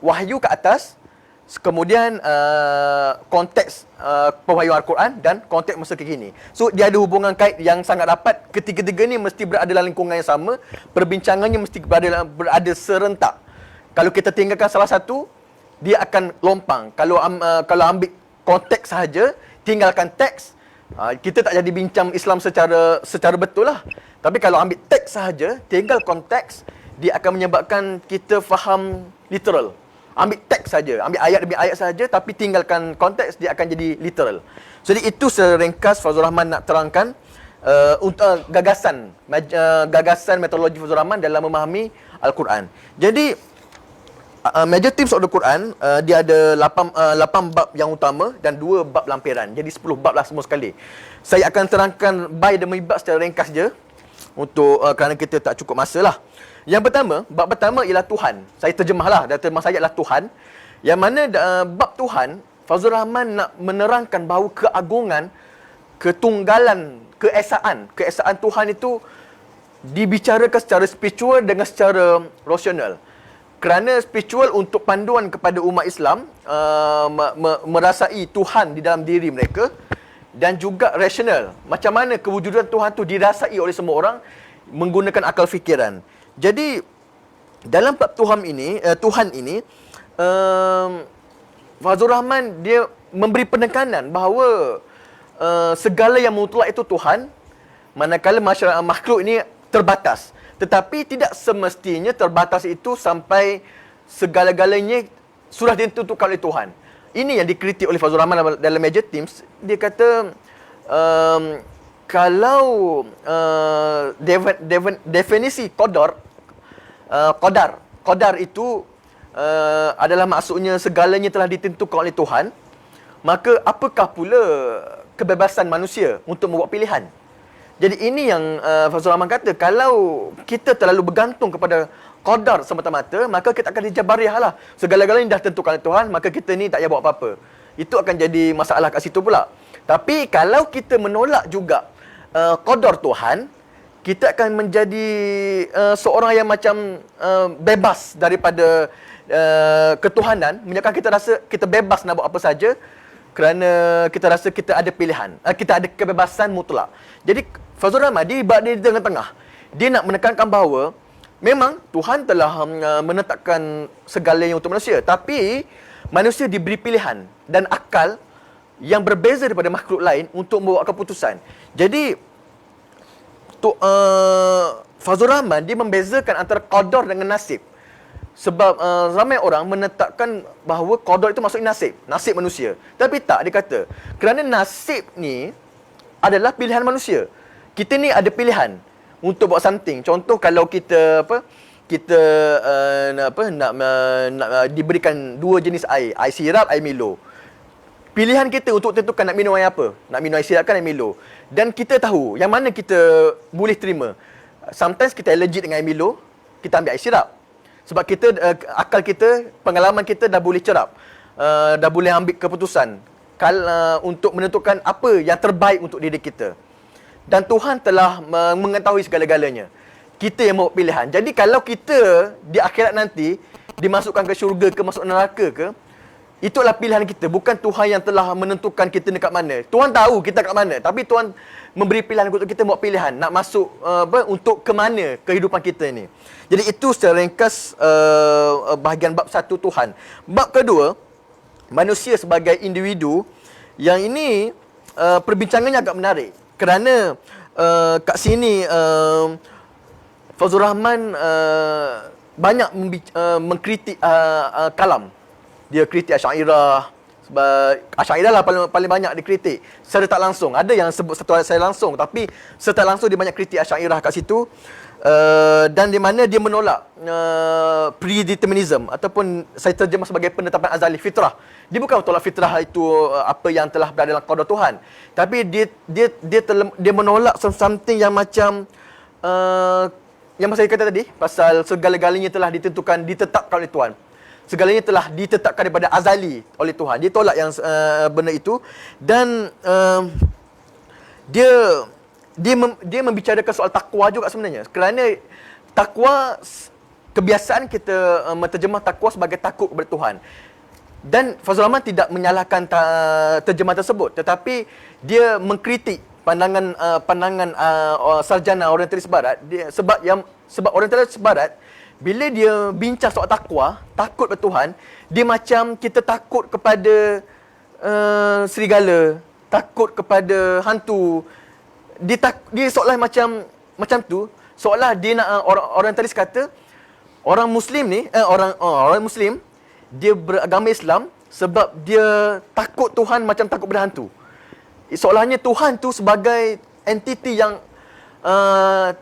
wahyu ke atas, kemudian konteks pewahyuan Al-Quran dan konteks masa kekini. So dia ada hubungan kait yang sangat rapat. Ketiga-tiga ni mesti berada dalam lingkungan yang sama, perbincangannya mesti berada serentak. Kalau kita tinggalkan salah satu, dia akan lompang. Kalau ambil konteks sahaja, tinggalkan teks, kita tak jadi bincang Islam secara betul lah. Tapi kalau ambil teks sahaja, tinggal konteks, dia akan menyebabkan kita faham literal. Ambil teks saja, ambil ayat demi ayat saja, tapi tinggalkan konteks, dia akan jadi literal. Jadi itu seringkas Fazlur Rahman nak terangkan untuk gagasan metodologi Fazlur Rahman dalam memahami Al-Quran. Jadi Major Themes of the Quran, dia ada 8 bab yang utama dan 2 bab lampiran. Jadi 10 bab lah semua sekali. Saya akan terangkan by demi bab secara ringkas je untuk kerana kita tak cukup masa lah. Yang pertama, bab pertama ialah Tuhan. Saya terjemahlah, dan terjemah saya adalah Tuhan. Yang mana bab Tuhan, Fazlur Rahman nak menerangkan bahawa keagungan, ketunggalan, keesaan Tuhan itu dibicarakan secara spiritual dengan secara rasional. Kerana spiritual untuk panduan kepada umat Islam merasai Tuhan di dalam diri mereka, dan juga rasional. Macam mana kewujudan Tuhan itu dirasai oleh semua orang menggunakan akal fikiran. Jadi dalam bab Tuhan ini, Fazlur Rahman dia memberi penekanan bahawa segala yang mutlak itu Tuhan, manakala masyarakat makhluk ini terbatas. Tetapi tidak semestinya terbatas itu sampai segala-galanya sudah ditentukan oleh Tuhan. Ini yang dikritik oleh Fazlur Rahman dalam Major Themes. Dia kata kalau definisi qadar itu adalah maksudnya segalanya telah ditentukan oleh Tuhan, maka apakah pula kebebasan manusia untuk membuat pilihan? Jadi ini yang Fazlur Rahman kata, kalau kita terlalu bergantung kepada qadar semata-mata, maka kita akan dijabariah lah. Segala-galanya dah tentukan oleh Tuhan, maka kita ni tak payah buat apa-apa. Itu akan jadi masalah kat situ pula. Tapi kalau kita menolak juga qadar Tuhan, kita akan menjadi seorang yang macam bebas daripada ketuhanan, menyebabkan kita rasa kita bebas nak buat apa saja kerana kita rasa kita ada pilihan, kita ada kebebasan mutlak. Jadi Fazlur Rahman dia di tengah-tengah. Dia nak menekankan bahawa memang Tuhan telah menetapkan segalanya untuk manusia, tapi manusia diberi pilihan dan akal yang berbeza daripada makhluk lain untuk membuat keputusan. Jadi Fazlur Rahman dia membezakan antara qadar dengan nasib. Sebab ramai orang menetapkan bahawa qadar itu maksudnya nasib manusia. Tapi tak, dia kata kerana nasib ni adalah pilihan manusia. Kita ni ada pilihan untuk buat something. Contoh kalau kita nak diberikan 2 jenis air sirap, air Milo. Pilihan kita untuk tentukan nak minum air apa, nak minum air sirap kan air Milo. Dan kita tahu yang mana kita boleh terima. Sometimes kita allergic dengan air Milo, kita ambil air sirap. Sebab kita akal kita, pengalaman kita dah boleh cerap, dah boleh ambil keputusan untuk menentukan apa yang terbaik untuk diri kita. Dan Tuhan telah mengetahui segala-galanya. Kita yang membuat pilihan. Jadi kalau kita di akhirat nanti dimasukkan ke syurga ke masuk neraka ke, itulah pilihan kita. Bukan Tuhan yang telah menentukan kita dekat mana. Tuhan tahu kita kat mana, tapi Tuhan memberi pilihan untuk kita buat pilihan nak masuk untuk ke mana kehidupan kita ni. Jadi itu secara ringkas bahagian bab 1 Tuhan. Bab kedua, manusia sebagai individu. Yang ini perbincangannya agak menarik kerana kat sini Fazlur Rahman banyak mengkritik kalam. Dia kritik Asy'ariyah. Sebab Asy'ariyah lah paling banyak dikritik secara tak langsung. Ada yang sebut satu ayat saya langsung, tapi secara tak langsung dia banyak kritik Asy'ariyah kat situ. Dan di mana dia menolak predeterminism, ataupun saya terjemah sebagai penetapan azali, fitrah. Dia bukan tolak fitrah itu apa yang telah berada dalam qadar Tuhan, tapi dia menolak something yang macam yang saya kata tadi, pasal segala-galanya telah ditetapkan oleh Tuhan. segalanya telah ditetapkan daripada azali oleh Tuhan. Dia tolak yang benda itu, dan dia membicarakan soal takwa juga sebenarnya. Kerana takwa, kebiasaan kita menterjemah takwa sebagai takut kepada Tuhan. Dan Fazlur Rahman tidak menyalahkan terjemah tersebut, tetapi dia mengkritik pandangan sarjana orientalis barat. Sebab orientalis barat, bila dia bincang soal takwa, takut kepada Tuhan, dia macam kita takut kepada serigala, takut kepada hantu. Dia seolah macam tu, seolah dia nak orientalis kata orang Muslim ni orang Muslim dia beragama Islam sebab dia takut Tuhan macam takut pada hantu. Seolahnya Tuhan tu sebagai entiti yang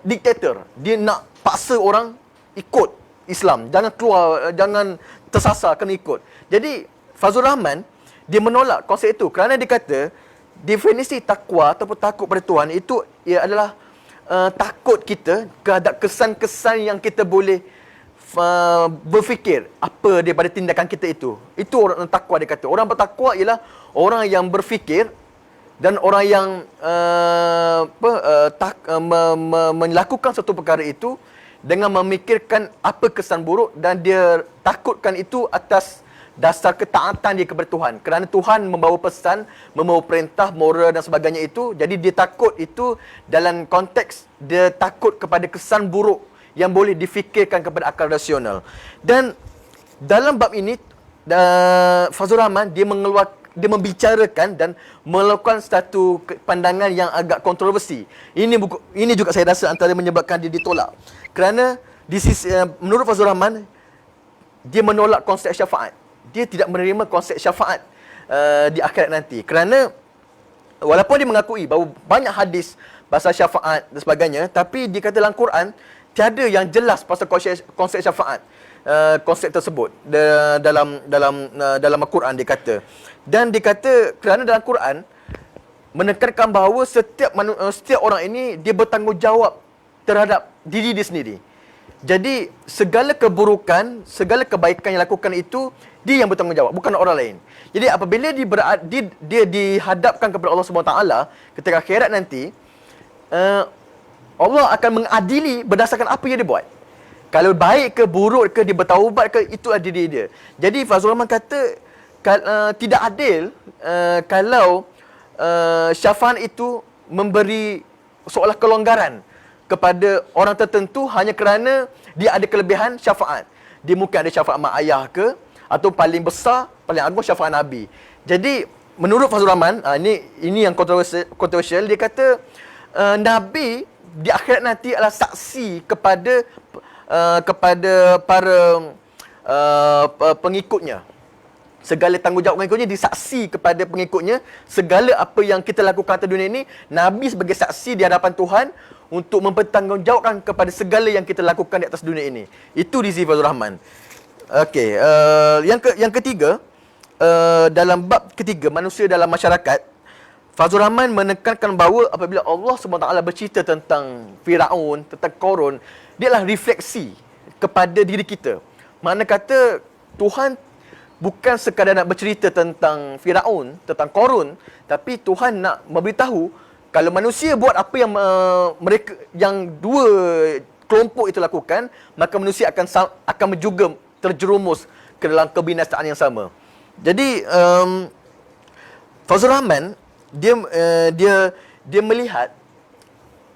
diktator. Dia nak paksa orang ikut Islam. Jangan keluar, jangan tersasar, kena ikut. Jadi Fazlur Rahman dia menolak konsep itu kerana dia kata definisi takwa ataupun takut pada Tuhan itu ia adalah takut kita terhadap kesan-kesan yang kita boleh berfikir apa daripada tindakan kita itu. Itu orang takwa, dia kata. Orang bertakwa ialah orang yang berfikir dan orang yang melakukan satu perkara itu dengan memikirkan apa kesan buruk, dan dia takutkan itu atas dasar ketaatan dia kepada Tuhan. Kerana Tuhan membawa pesan, membawa perintah, moral dan sebagainya itu. Jadi dia takut itu dalam konteks dia takut kepada kesan buruk yang boleh difikirkan kepada akal rasional. Dan dalam bab ini Fazlur Rahman dia membicarakan dan melakukan satu pandangan yang agak kontroversi. Ini juga saya rasa antara menyebabkan dia ditolak. Kerana menurut Fazlur Rahman, dia menolak konsep syafaat. Dia tidak menerima konsep syafaat di akhirat nanti. Kerana walaupun dia mengakui bahawa banyak hadis pasal syafaat dan sebagainya, tapi dia kata dalam Quran tiada yang jelas pasal konsep syafaat, konsep tersebut dalam Al-Quran dia kata. Dan dia kata kerana dalam Quran menekankan bahawa setiap orang ini dia bertanggungjawab terhadap diri dia sendiri. Jadi segala keburukan, segala kebaikan yang lakukan itu dia yang bertanggungjawab, bukan orang lain. Jadi apabila dia dihadapkan kepada Allah SWT ketika akhirat nanti, Allah akan mengadili berdasarkan apa yang dia buat. Kalau baik ke buruk ke, dia bertaubat ke, itu adalah diri dia. Jadi Fazlur Rahman kata tidak adil kalau syafaat itu memberi seolah kelonggaran kepada orang tertentu hanya kerana dia ada kelebihan syafaat. Dia mungkin ada syafaat mak ayah ke, atau paling besar, paling agung syafaat Nabi. Jadi menurut Fazlur Rahman, ini yang kontroversial, dia kata Nabi di akhirat nanti adalah saksi kepada para pengikutnya. Segala tanggungjawab pengikutnya disaksi kepada pengikutnya. Segala apa yang kita lakukan atas dunia ini, Nabi sebagai saksi di hadapan Tuhan untuk mempertanggungjawabkan kepada segala yang kita lakukan di atas dunia ini. Itu di sisi Fazlur Rahman. Okey, yang ketiga, dalam bab ketiga, manusia dalam masyarakat, Fazlur Rahman menekankan bahawa apabila Allah SWT bercerita tentang Firaun, tentang Korun, dia adalah refleksi kepada diri kita. Mana kata Tuhan bukan sekadar nak bercerita tentang Firaun, tentang Korun, tapi Tuhan nak memberitahu kalau manusia buat apa yang yang dua kelompok itu lakukan, maka manusia akan juga terjerumus ke dalam kebinasaan yang sama. Jadi Fazlur Rahman dia melihat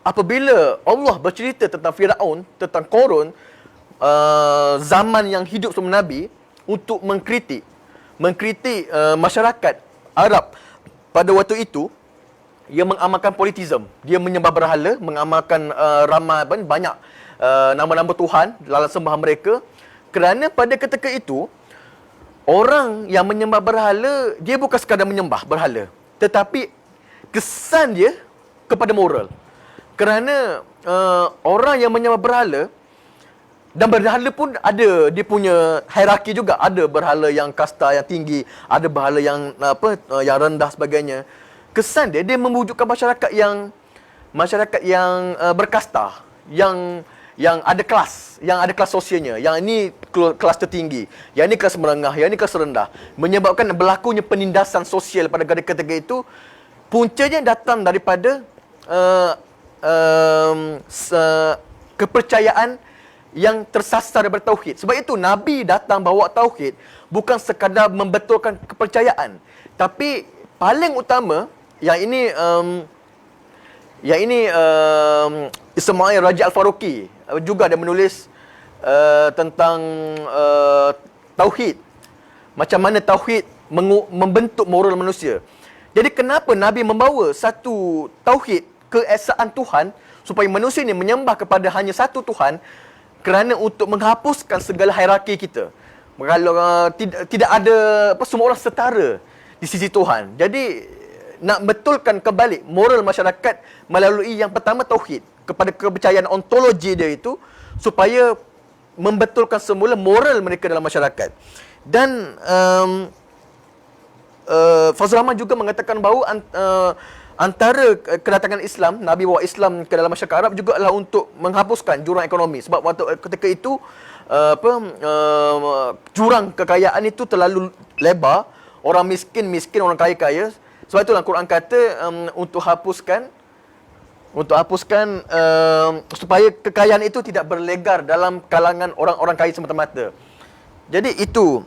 apabila Allah bercerita tentang Firaun, tentang Korun, zaman yang hidup sebelum Nabi, untuk mengkritik masyarakat Arab pada waktu itu, ia mengamalkan politisme. Dia menyembah berhala, mengamalkan banyak nama-nama Tuhan dalam sembahan mereka. Kerana pada ketika itu, orang yang menyembah berhala, dia bukan sekadar menyembah berhala, tetapi kesan dia kepada moral. Kerana orang yang menyembah berhala, dan berhala pun ada dia punya hierarki juga. Ada berhala yang kasta yang tinggi, ada berhala yang yang rendah sebagainya. Kesan dia memwujudkan masyarakat yang berkasta, yang yang ada kelas sosialnya. Yang ini kelas tertinggi, yang ini kelas menengah, yang ini kelas rendah. Menyebabkan berlakunya penindasan sosial pada kategori itu, puncanya datang daripada kepercayaan yang tersasar daripada tauhid. Sebab itu Nabi datang bawa tauhid bukan sekadar membetulkan kepercayaan, tapi paling utama yang ini Ismail Raja Al-Faruqi juga ada menulis tentang tauhid. Macam mana tauhid membentuk moral manusia. Jadi kenapa Nabi membawa satu tauhid, keesaan Tuhan, supaya manusia ini menyembah kepada hanya satu Tuhan, kerana untuk menghapuskan segala hierarki kita. Kalau tidak ada semua orang setara di sisi Tuhan. Jadi nak betulkan kembali moral masyarakat melalui yang pertama tauhid, kepada kepercayaan ontologi dia itu, supaya membetulkan semula moral mereka dalam masyarakat. Dan Fazlur Rahman juga mengatakan bahawa antara kedatangan Islam, Nabi bawa Islam ke dalam masyarakat Arab juga adalah untuk menghapuskan jurang ekonomi. Sebab waktu ketika itu jurang kekayaan itu terlalu lebar, orang miskin, orang kaya. Sebab itulah Quran kata untuk hapuskan supaya kekayaan itu tidak berlegar dalam kalangan orang-orang kaya semata-mata. Jadi itu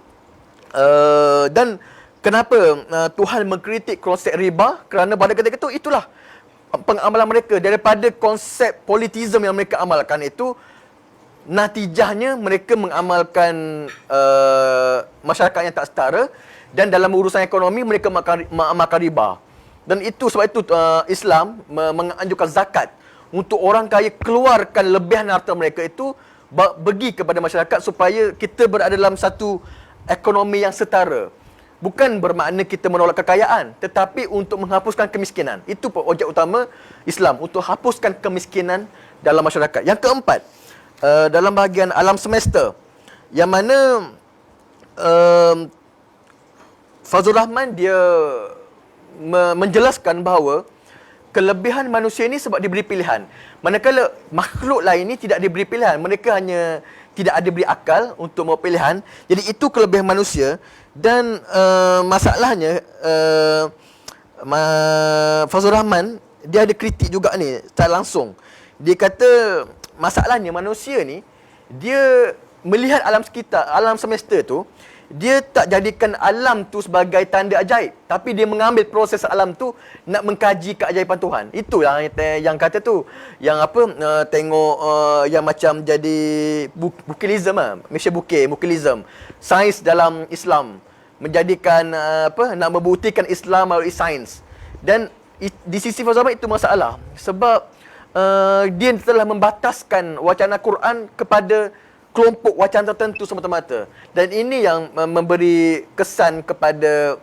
dan kenapa Tuhan mengkritik konsep riba? Kerana pada ketika itu itulah pengamalan mereka daripada konsep politisme yang mereka amalkan itu, natijahnya mereka mengamalkan masyarakat yang tak setara, dan dalam urusan ekonomi mereka mengamalkan riba. Dan itu sebab itu Islam menganjurkan zakat untuk orang kaya keluarkan lebihan harta mereka itu bagi kepada masyarakat supaya kita berada dalam satu ekonomi yang setara. Bukan bermakna kita menolak kekayaan, tetapi untuk menghapuskan kemiskinan. Itu objek utama Islam, untuk hapuskan kemiskinan dalam masyarakat. Yang keempat, dalam bahagian alam semesta, yang mana Fazlur Rahman dia menjelaskan bahawa kelebihan manusia ini sebab diberi pilihan. Manakala makhluk lain ini tidak diberi pilihan, mereka hanya tidak ada beri akal untuk membuat pilihan. Jadi itu kelebihan manusia. Dan masalahnya Fazlur Rahman dia ada kritik juga ni secara langsung. Dia kata masalahnya manusia ni, dia melihat alam sekitar, alam semesta tu, dia tak jadikan alam tu sebagai tanda ajaib, tapi dia mengambil proses alam tu nak mengkaji keajaiban Tuhan. Itu yang kata tu, yang tengok yang macam jadi bukilism Malaysia bukilism, sains dalam Islam, menjadikan nak membuktikan Islam melalui sains. Dan di sisi falsafah itu masalah, sebab dia telah membataskan wacana Quran kepada kelompok wacana tertentu semata-mata. Dan ini yang memberi kesan kepada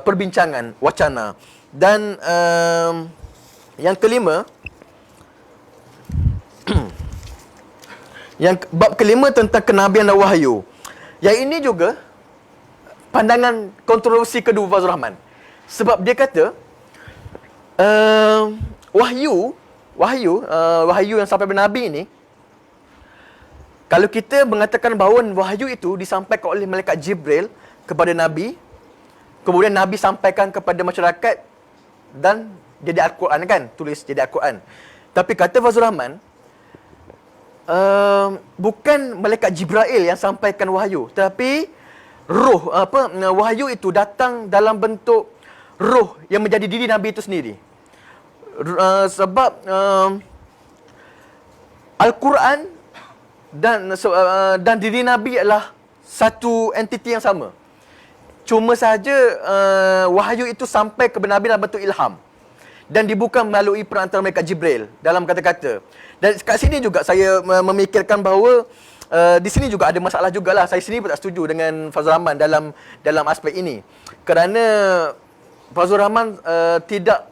perbincangan wacana. Dan yang kelima, bab kelima tentang kenabian dan wahyu. Yang ini juga pandangan kontroversi kedua Fazlur Rahman. Sebab dia kata wahyu yang sampai kepada Nabi ini, kalau kita mengatakan bahawa wahyu itu disampaikan oleh malaikat Jibril kepada Nabi, kemudian Nabi sampaikan kepada masyarakat dan jadi Al-Quran kan, tulis jadi Al-Quran. Tapi kata Fazlur Rahman, bukan malaikat Jibril yang sampaikan wahyu, tapi roh, wahyu itu datang dalam bentuk roh yang menjadi diri Nabi itu sendiri. Sebab Al-Quran dan diri Nabi adalah satu entiti yang sama. Cuma sahaja wahyu itu sampai kepada Nabi dalam bentuk ilham dan dibuka melalui perantara malaikat Jibril dalam kata-kata. Dan kat sini juga saya memikirkan bahawa di sini juga ada masalah jugalah. Saya sendiri pun tak setuju dengan Fazlur Rahman dalam aspek ini. Kerana Fazlur Rahman tidak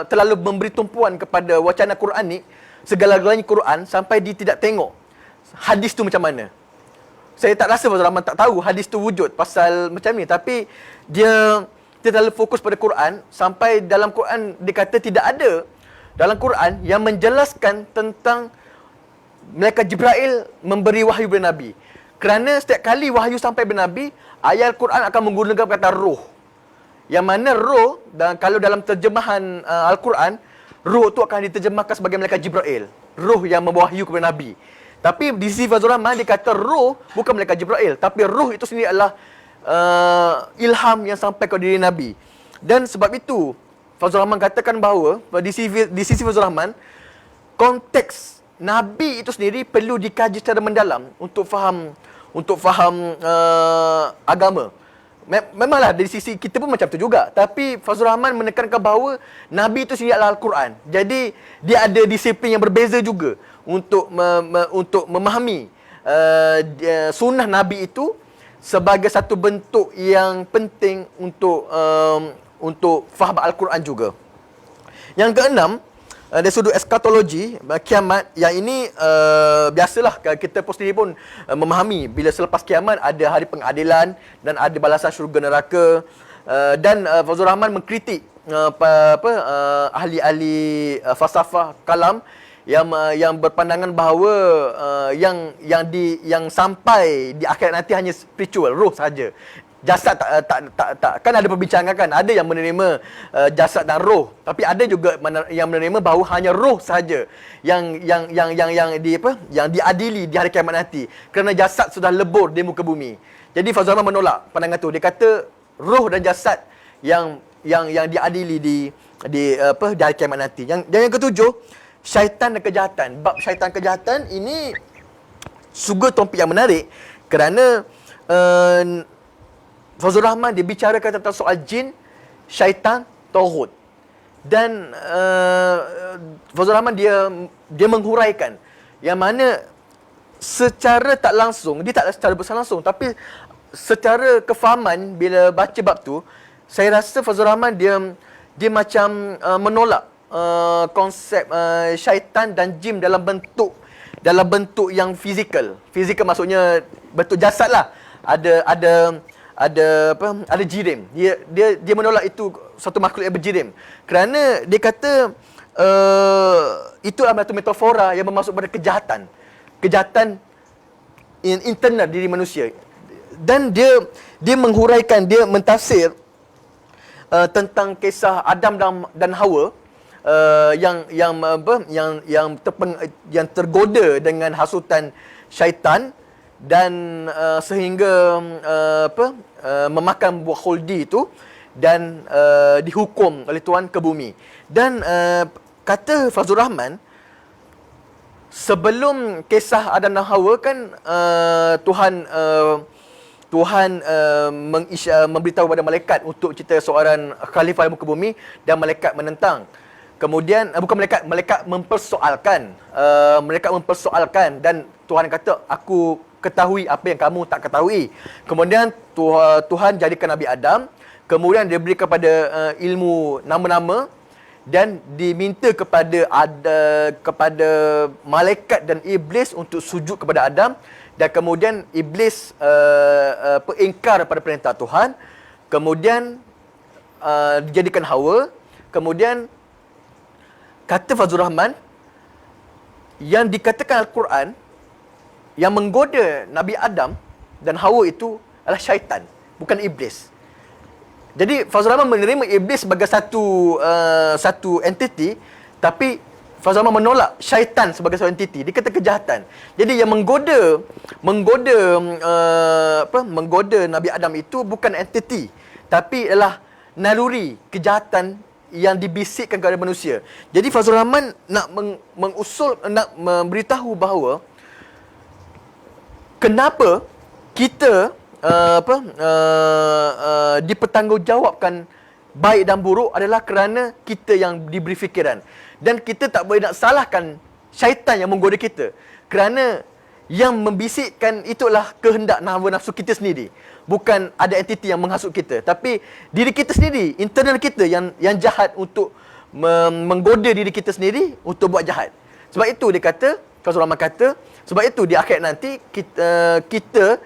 terlalu memberi tumpuan kepada wacana Quran ni, segala-galanya Quran, sampai dia tidak tengok hadis tu macam mana. Saya tak rasa Fazlur Rahman tak tahu hadis tu wujud pasal macam ni, tapi dia terlalu fokus pada Quran sampai dalam Quran dia kata tidak ada dalam Quran yang menjelaskan tentang malaikat Jibril memberi wahyu kepada Nabi. Kerana setiap kali wahyu sampai kepada Nabi, ayat Al-Quran akan menggunakan kata roh. Yang mana roh, dan kalau dalam terjemahan Al-Quran, roh tu akan diterjemahkan sebagai malaikat Jibril. Roh yang membawa wahyu kepada Nabi. Tapi di sisi Fazlur Rahman, dia kata roh bukan malaikat Jibril. Tapi roh itu sendiri adalah ilham yang sampai kepada diri Nabi. Dan sebab itu, Fazlur Rahman katakan bahawa di sisi Fazlur Rahman, konteks Nabi itu sendiri perlu dikaji secara mendalam untuk faham agama. Memanglah dari sisi kita pun macam tu juga. Tapi Fazlur Rahman menekankan bahawa Nabi itu sendiri adalah Al-Quran. Jadi dia ada disiplin yang berbeza juga untuk memahami sunnah Nabi itu sebagai satu bentuk yang penting untuk faham Al-Quran juga. Yang keenam, dari sudut eskatologi, kiamat, yang ini biasalah kita pun sendiri pun memahami bila selepas kiamat ada hari pengadilan dan ada balasan syurga neraka. Dan Fazlur Rahman mengkritik ahli-ahli falsafah kalam yang berpandangan bahawa yang sampai di akhirat nanti hanya spiritual, roh saja. Jasad tak kan ada perbincangan kan, ada yang menerima jasad dan roh, tapi ada juga yang menerima bahawa hanya roh saja yang diadili di hari kiamat nanti, kerana jasad sudah lebur di muka bumi. Jadi Fazlur Rahman menolak pandangan tu. Dia kata roh dan jasad yang diadili di hari kiamat nanti. Yang ketujuh, syaitan dan kejahatan. Bab syaitan kejahatan ini juga topik yang menarik, kerana Fazlur Rahman dia bicarakan tentang soal jin, syaitan, tauhid. Dan Fazlur Rahman dia menghuraikan yang mana secara tak langsung, dia tak secara langsung, tapi secara kefahaman bila baca bab tu, saya rasa Fazlur Rahman dia macam menolak konsep syaitan dan jin dalam bentuk yang fizikal. Fizikal maksudnya bentuk jasad lah. Ada jirim. Dia menolak itu satu makhluk yang berjirim. Kerana dia kata itu adalah satu metafora yang bermaksud pada kejahatan. Kejahatan internal diri manusia. Dan dia menghuraikan, dia mentafsir tentang kisah Adam dan Hawa yang tergoda dengan hasutan syaitan dan sehingga memakan buah khuldi itu dan dihukum oleh Tuhan ke bumi. Dan kata Fazlur Rahman, sebelum kisah Adam dan Hawa kan Tuhan memberitahu kepada malaikat untuk cipta seorang khalifah di muka bumi, dan malaikat menentang. Kemudian malaikat mempersoalkan, dan Tuhan kata, aku ketahui apa yang kamu tak ketahui. Kemudian Tuhan jadikan Nabi Adam, kemudian dia beri kepada ilmu nama-nama, dan diminta kepada malaikat dan iblis untuk sujud kepada Adam. Dan kemudian iblis ingkar pada perintah Tuhan. Kemudian dijadikan Hawa. Kemudian kata Fazlur Rahman, yang dikatakan Al-Quran yang menggoda Nabi Adam dan Hawa itu adalah syaitan, bukan iblis. Jadi Fazlur Rahman menerima iblis sebagai satu entiti, tapi Fazlur Rahman menolak syaitan sebagai satu entiti. Dia kata kejahatan. Jadi yang menggoda Nabi Adam itu bukan entiti, tapi adalah naluri kejahatan yang dibisikkan kepada manusia. Jadi Fazlur Rahman nak memberitahu bahawa kenapa kita dipertanggungjawabkan baik dan buruk adalah kerana kita yang diberi fikiran. Dan kita tak boleh nak salahkan syaitan yang menggoda kita, kerana yang membisikkan itulah kehendak nafsu kita sendiri. Bukan ada entiti yang menghasut kita, tapi diri kita sendiri, internal kita yang jahat untuk menggoda diri kita sendiri untuk buat jahat. Sebab itu dia kata, Fazlur Rahman kata, sebab itu di akhirat nanti kita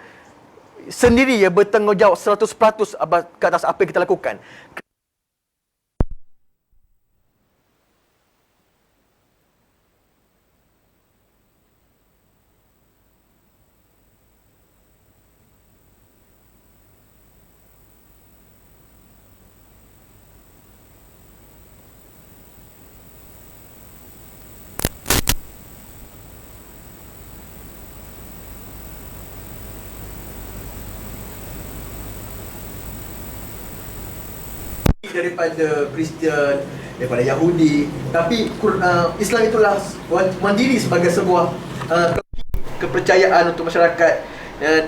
sendiri yang bertanggungjawab 100% ke atas apa yang kita lakukan. daripada Kristian, daripada Yahudi. Tapi Islam itulah mandiri sebagai sebuah kepercayaan untuk masyarakat.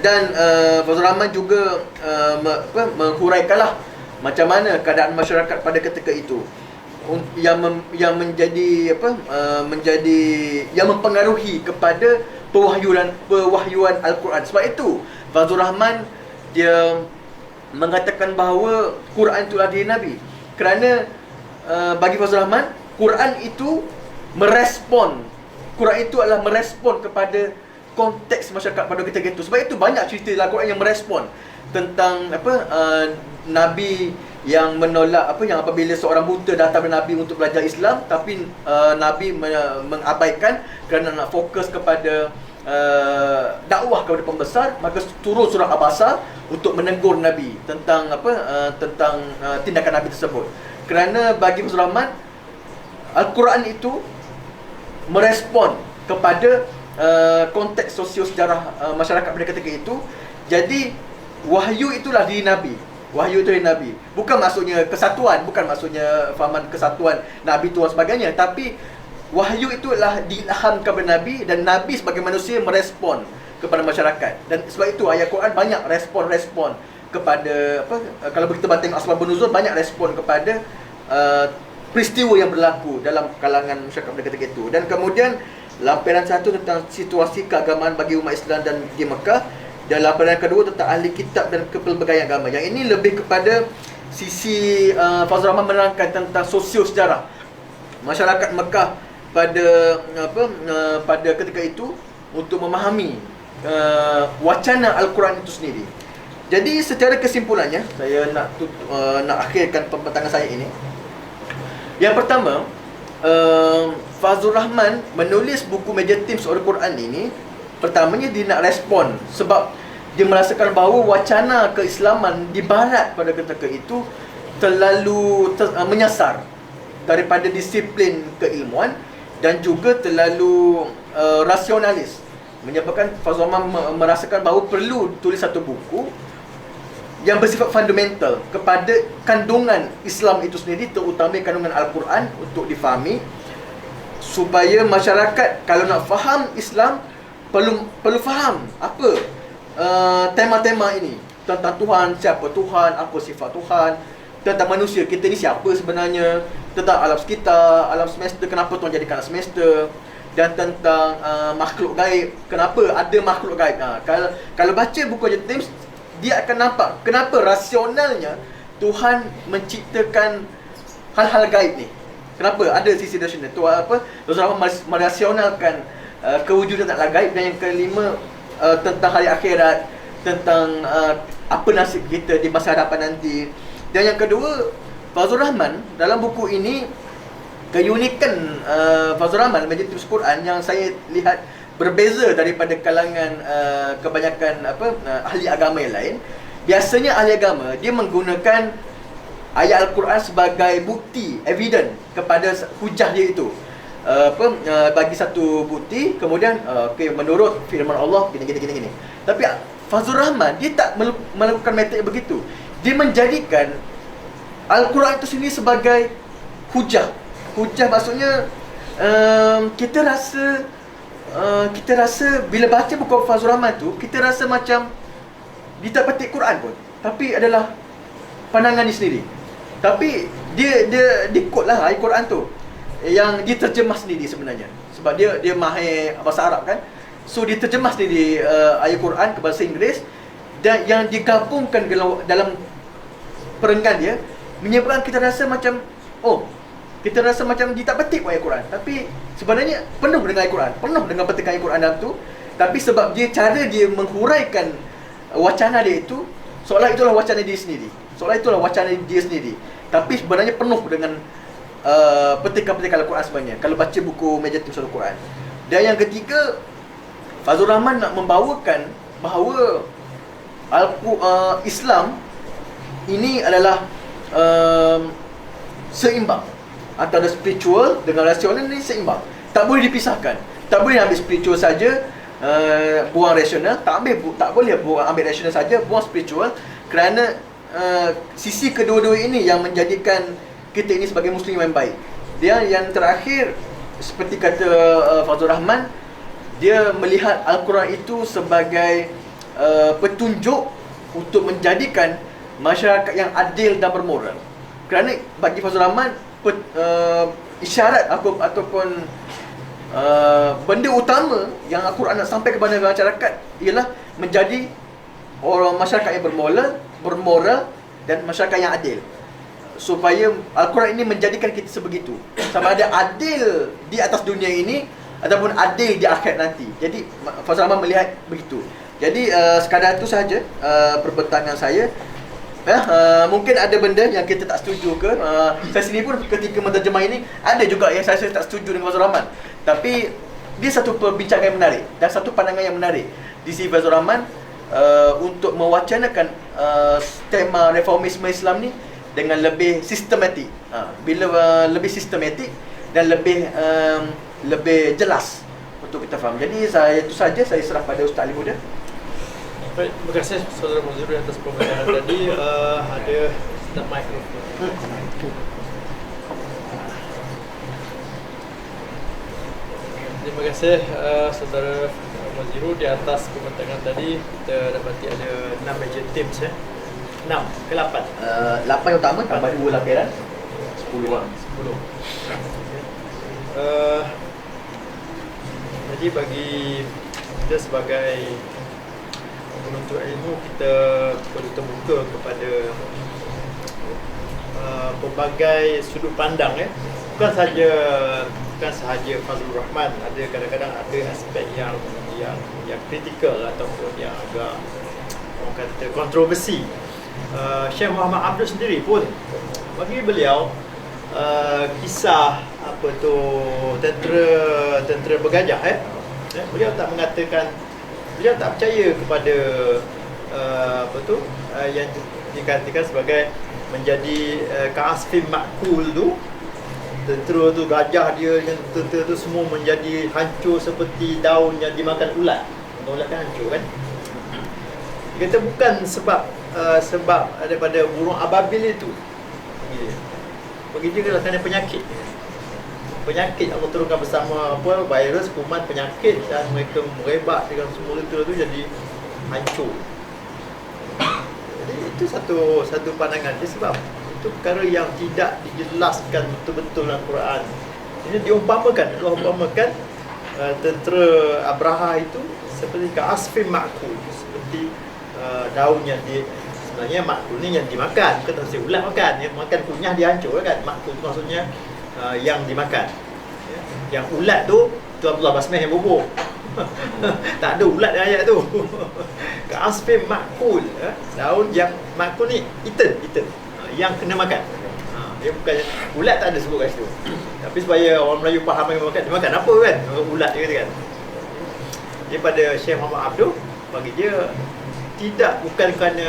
Dan Fazlur Rahman juga menghuraikanlah macam mana keadaan masyarakat pada ketika itu yang menjadi yang mempengaruhi kepada pewahyuan Al-Quran. Sebab itu Fazlur Rahman dia mengatakan bahawa Quran itulah diri Nabi. Kerana bagi Fazlur Rahman, Quran itu adalah merespon kepada konteks masyarakat pada ketika itu. Sebab itu banyak cerita dalam Quran yang merespon tentang Nabi yang menolak yang apabila seorang buta datang kepada Nabi untuk belajar Islam, tapi Nabi mengabaikan kerana nak fokus kepada dakwah kepada pembesar, maka turun surah Abasa untuk menegur Nabi tentang tindakan Nabi tersebut. Kerana bagi Fazlur Rahman, Al-Quran itu merespon kepada konteks sosio-sejarah masyarakat pada ketika itu. Jadi wahyu itulah diri Nabi. Wahyu itu dari Nabi. Bukan maksudnya kesatuan, bukan maksudnya fahaman kesatuan Nabi Tuhan sebagainya, tapi wahyu itu adalah diilham kepada Nabi, dan Nabi sebagai manusia merespon kepada masyarakat. Dan sebab itu ayat Quran banyak respon-respon kepada kalau kita tengok asbabun nuzul, banyak respon kepada peristiwa yang berlaku dalam kalangan masyarakat pada ketika itu. Dan kemudian lampiran satu tentang situasi keagamaan bagi umat Islam dan di Mekah, dan lampiran kedua tentang ahli kitab dan kepelbagaian agama. Yang ini lebih kepada sisi Fazlur Rahman menerangkan tentang sosio-sejarah masyarakat Mekah pada ketika itu untuk memahami wacana Al-Quran itu sendiri. Jadi secara kesimpulannya, saya nak akhirkan pembentangan saya ini. Yang pertama, Fazlur Rahman menulis buku Major Themes of Al-Quran ini, pertamanya dia nak respon sebab dia merasakan bahawa wacana keislaman di barat pada ketika itu terlalu menyasar daripada disiplin keilmuan dan juga terlalu rasionalis, menyebabkan Fazlur Rahman merasakan bahawa perlu tulis satu buku yang bersifat fundamental kepada kandungan Islam itu sendiri, terutama kandungan Al-Quran untuk difahami, supaya masyarakat kalau nak faham Islam perlu faham apa tema-tema ini tentang Tuhan, siapa Tuhan, apa sifat Tuhan, tentang manusia kita ni siapa sebenarnya, tentang alam sekitar, alam semesta, kenapa Tuhan jadikan alam semesta, dan tentang makhluk gaib, kenapa ada makhluk gaib. Kalau baca buku Major Themes, dia akan nampak kenapa rasionalnya Tuhan menciptakan hal-hal gaib ni. Kenapa ada sisi rasional tu, Fazlur Rahman merasionalkan kewujudan taklah gaib. Dan yang kelima, tentang hari akhirat, tentang apa nasib kita di masa hadapan nanti. Dan yang kedua, Fazlur Rahman dalam buku ini, keunikan Fazlur Rahman Major Themes Quran yang saya lihat berbeza daripada kalangan kebanyakan ahli agama yang lain. Biasanya ahli agama dia menggunakan ayat Al-Quran sebagai bukti, evidence kepada hujah dia itu. Bagi satu bukti, kemudian menurut firman Allah gini. Tapi Fazlur Rahman dia tak melakukan metode begitu. Dia menjadikan Al-Quran itu sendiri sebagai hujah. Hujah maksudnya kita rasa bila baca buku Fazlur Rahman tu, kita rasa macam dia tak petik Quran pun, tapi adalah pandangan dia sendiri. Tapi dia quote lah ayat Quran tu yang dia terjemah sendiri sebenarnya, sebab dia mahir bahasa Arab kan. So dia terjemah sendiri ayat Quran ke bahasa Inggeris, dan yang digabungkan dalam perenggan dia menyebabkan kita rasa macam kita rasa macam dia tak petik ayat Quran, tapi sebenarnya penuh dengan ayat Quran, penuh dengan petikan ayat Quran dalam tu. Tapi sebab cara dia menghuraikan wacana dia itu, seolah itulah wacana dia sendiri, tapi sebenarnya penuh dengan petikan-petikan Al-Quran sebenarnya kalau baca buku Major Themes Al-Quran. Dan yang ketiga, Fazlur Rahman nak membawakan bahawa Islam ini adalah seimbang antara spiritual dengan rasional. Ni seimbang, tak boleh dipisahkan. Tak boleh ambil spiritual saja, buang rasional. Tak boleh ambil rasional saja, buang spiritual. Kerana sisi kedua-dua ini yang menjadikan kita ini sebagai Muslim yang baik. Dia yang terakhir, seperti kata Fazlur Rahman, dia melihat Al-Quran itu sebagai petunjuk untuk menjadikan masyarakat yang adil dan bermoral. Kerana bagi Fazlur Rahman, isyarat ataupun benda utama yang Al-Quran nak sampai kepada masyarakat ialah menjadi orang masyarakat yang bermoral dan masyarakat yang adil. Supaya Al-Quran ini menjadikan kita sebegitu, sama ada adil di atas dunia ini ataupun adil di akhirat nanti. Jadi Fazlur Rahman melihat begitu. Jadi sekadar itu sahaja perbentangan saya. Mungkin ada benda yang kita tak setuju ke. Saya sendiri pun ketika menterjemah ini ada juga yang saya tak setuju dengan Fazlur Rahman. Tapi dia satu perbincangan yang menarik dan satu pandangan yang menarik di sisi Fazlur Rahman untuk mewacanakan tema reformisme Islam ni dengan lebih sistematik. Bila lebih sistematik dan lebih jelas untuk kita faham. Jadi itu saja saya serah pada Ustaz Ali Muda. Baik, terima kasih Saudara Mazrul atas pembicaraan tadi. Ada Ustaz mikrofon. Terima kasih Saudara Mazrul di atas pembicaraan tadi. Kita dapati ada 6 major teams 6 ke 8. 8 yang utama tambah 2 lampiran 10 orang. 10. Jadi bagi kita sebagai penuntut ilmu, kita perlu terbuka kepada pelbagai sudut pandang bukan sahaja Fazlur Rahman. Ada kadang-kadang ada aspek yang kritikal ataupun yang agak orang kata kontroversi. Syekh Muhammad Abdul sendiri pun bagi beliau kisah tentera bergajah beliau tak mengatakan, beliau tak percaya kepada yang dikatakan sebagai menjadi ka'asfin ma'kul tu. Tentera tu, gajah dia dengan tentera tu semua menjadi hancur seperti daun yang dimakan ulat. Ulat kan hancur kan. Dia kata bukan sebab daripada burung ababil itu. Bagi dia adalah kerana penyakit Allah turunkan bersama virus, kuman, penyakit, dan mereka merebak dengan semua tentera tu jadi hancur. Jadi itu satu pandangan dia, sebab itu perkara yang tidak dijelaskan betul-betul dalam Quran. Ini Allah umpamakan tentera Abraha itu seperti ka'asfin ma'kul, seperti daun yang sebenarnya makul ni yang dimakan, bukan tak ulat makan. Yang makan kunyah dia hancur kan. Makul tu maksudnya yang dimakan. Yang ulat tu Abdullah Basmah yang bubur. Tak ada ulat dalam ayat tu. Ka'asfin makul, daun yang makul ni eaten, yang kena makan. Dia bukan ulat, tak ada sebut kat situ. Tapi supaya orang Melayu faham yang makan, dia makan apa kan? Ulat dia kata kan. Dia pada Syekh Muhammad Abdul, bagi dia bukan kerana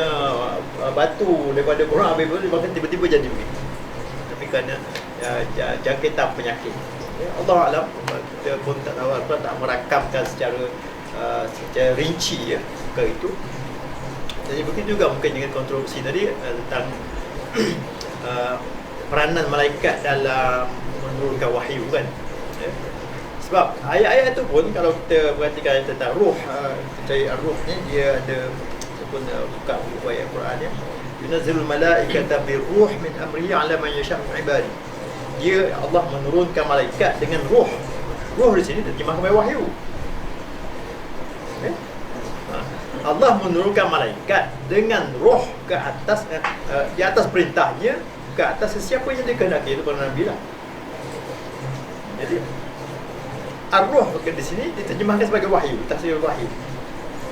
batu daripada burung ababil dia makan tiba-tiba jadi begitu, tapi kerana jangkitan penyakit. Allah Alam, kita pun tak tahu, Allah tak merakamkan secara rinci ke itu. Jadi begitu juga mungkin dengan kontroversi tadi tentang peranan malaikat dalam menurunkan wahyu kan. Sebab ayat-ayat itu pun kalau kita perhatikan tentang ruh, percaya ruh ni dia ada pun buka buku ayat Quran yunazzilul malaikata birruh min amrihi ala man yasha' min ibadi. Dia Allah menurunkan malaikat dengan ruh. Ruh di sini terjemahkan sebagai wahyu. Allah menurunkan malaikat dengan ruh ke atas di atas perintahnya ke atas sesiapa yang dikehendaki, itu para nabi lah. Jadi ar-ruh di sini diterjemahkan sebagai wahyu, tafsir wahyu.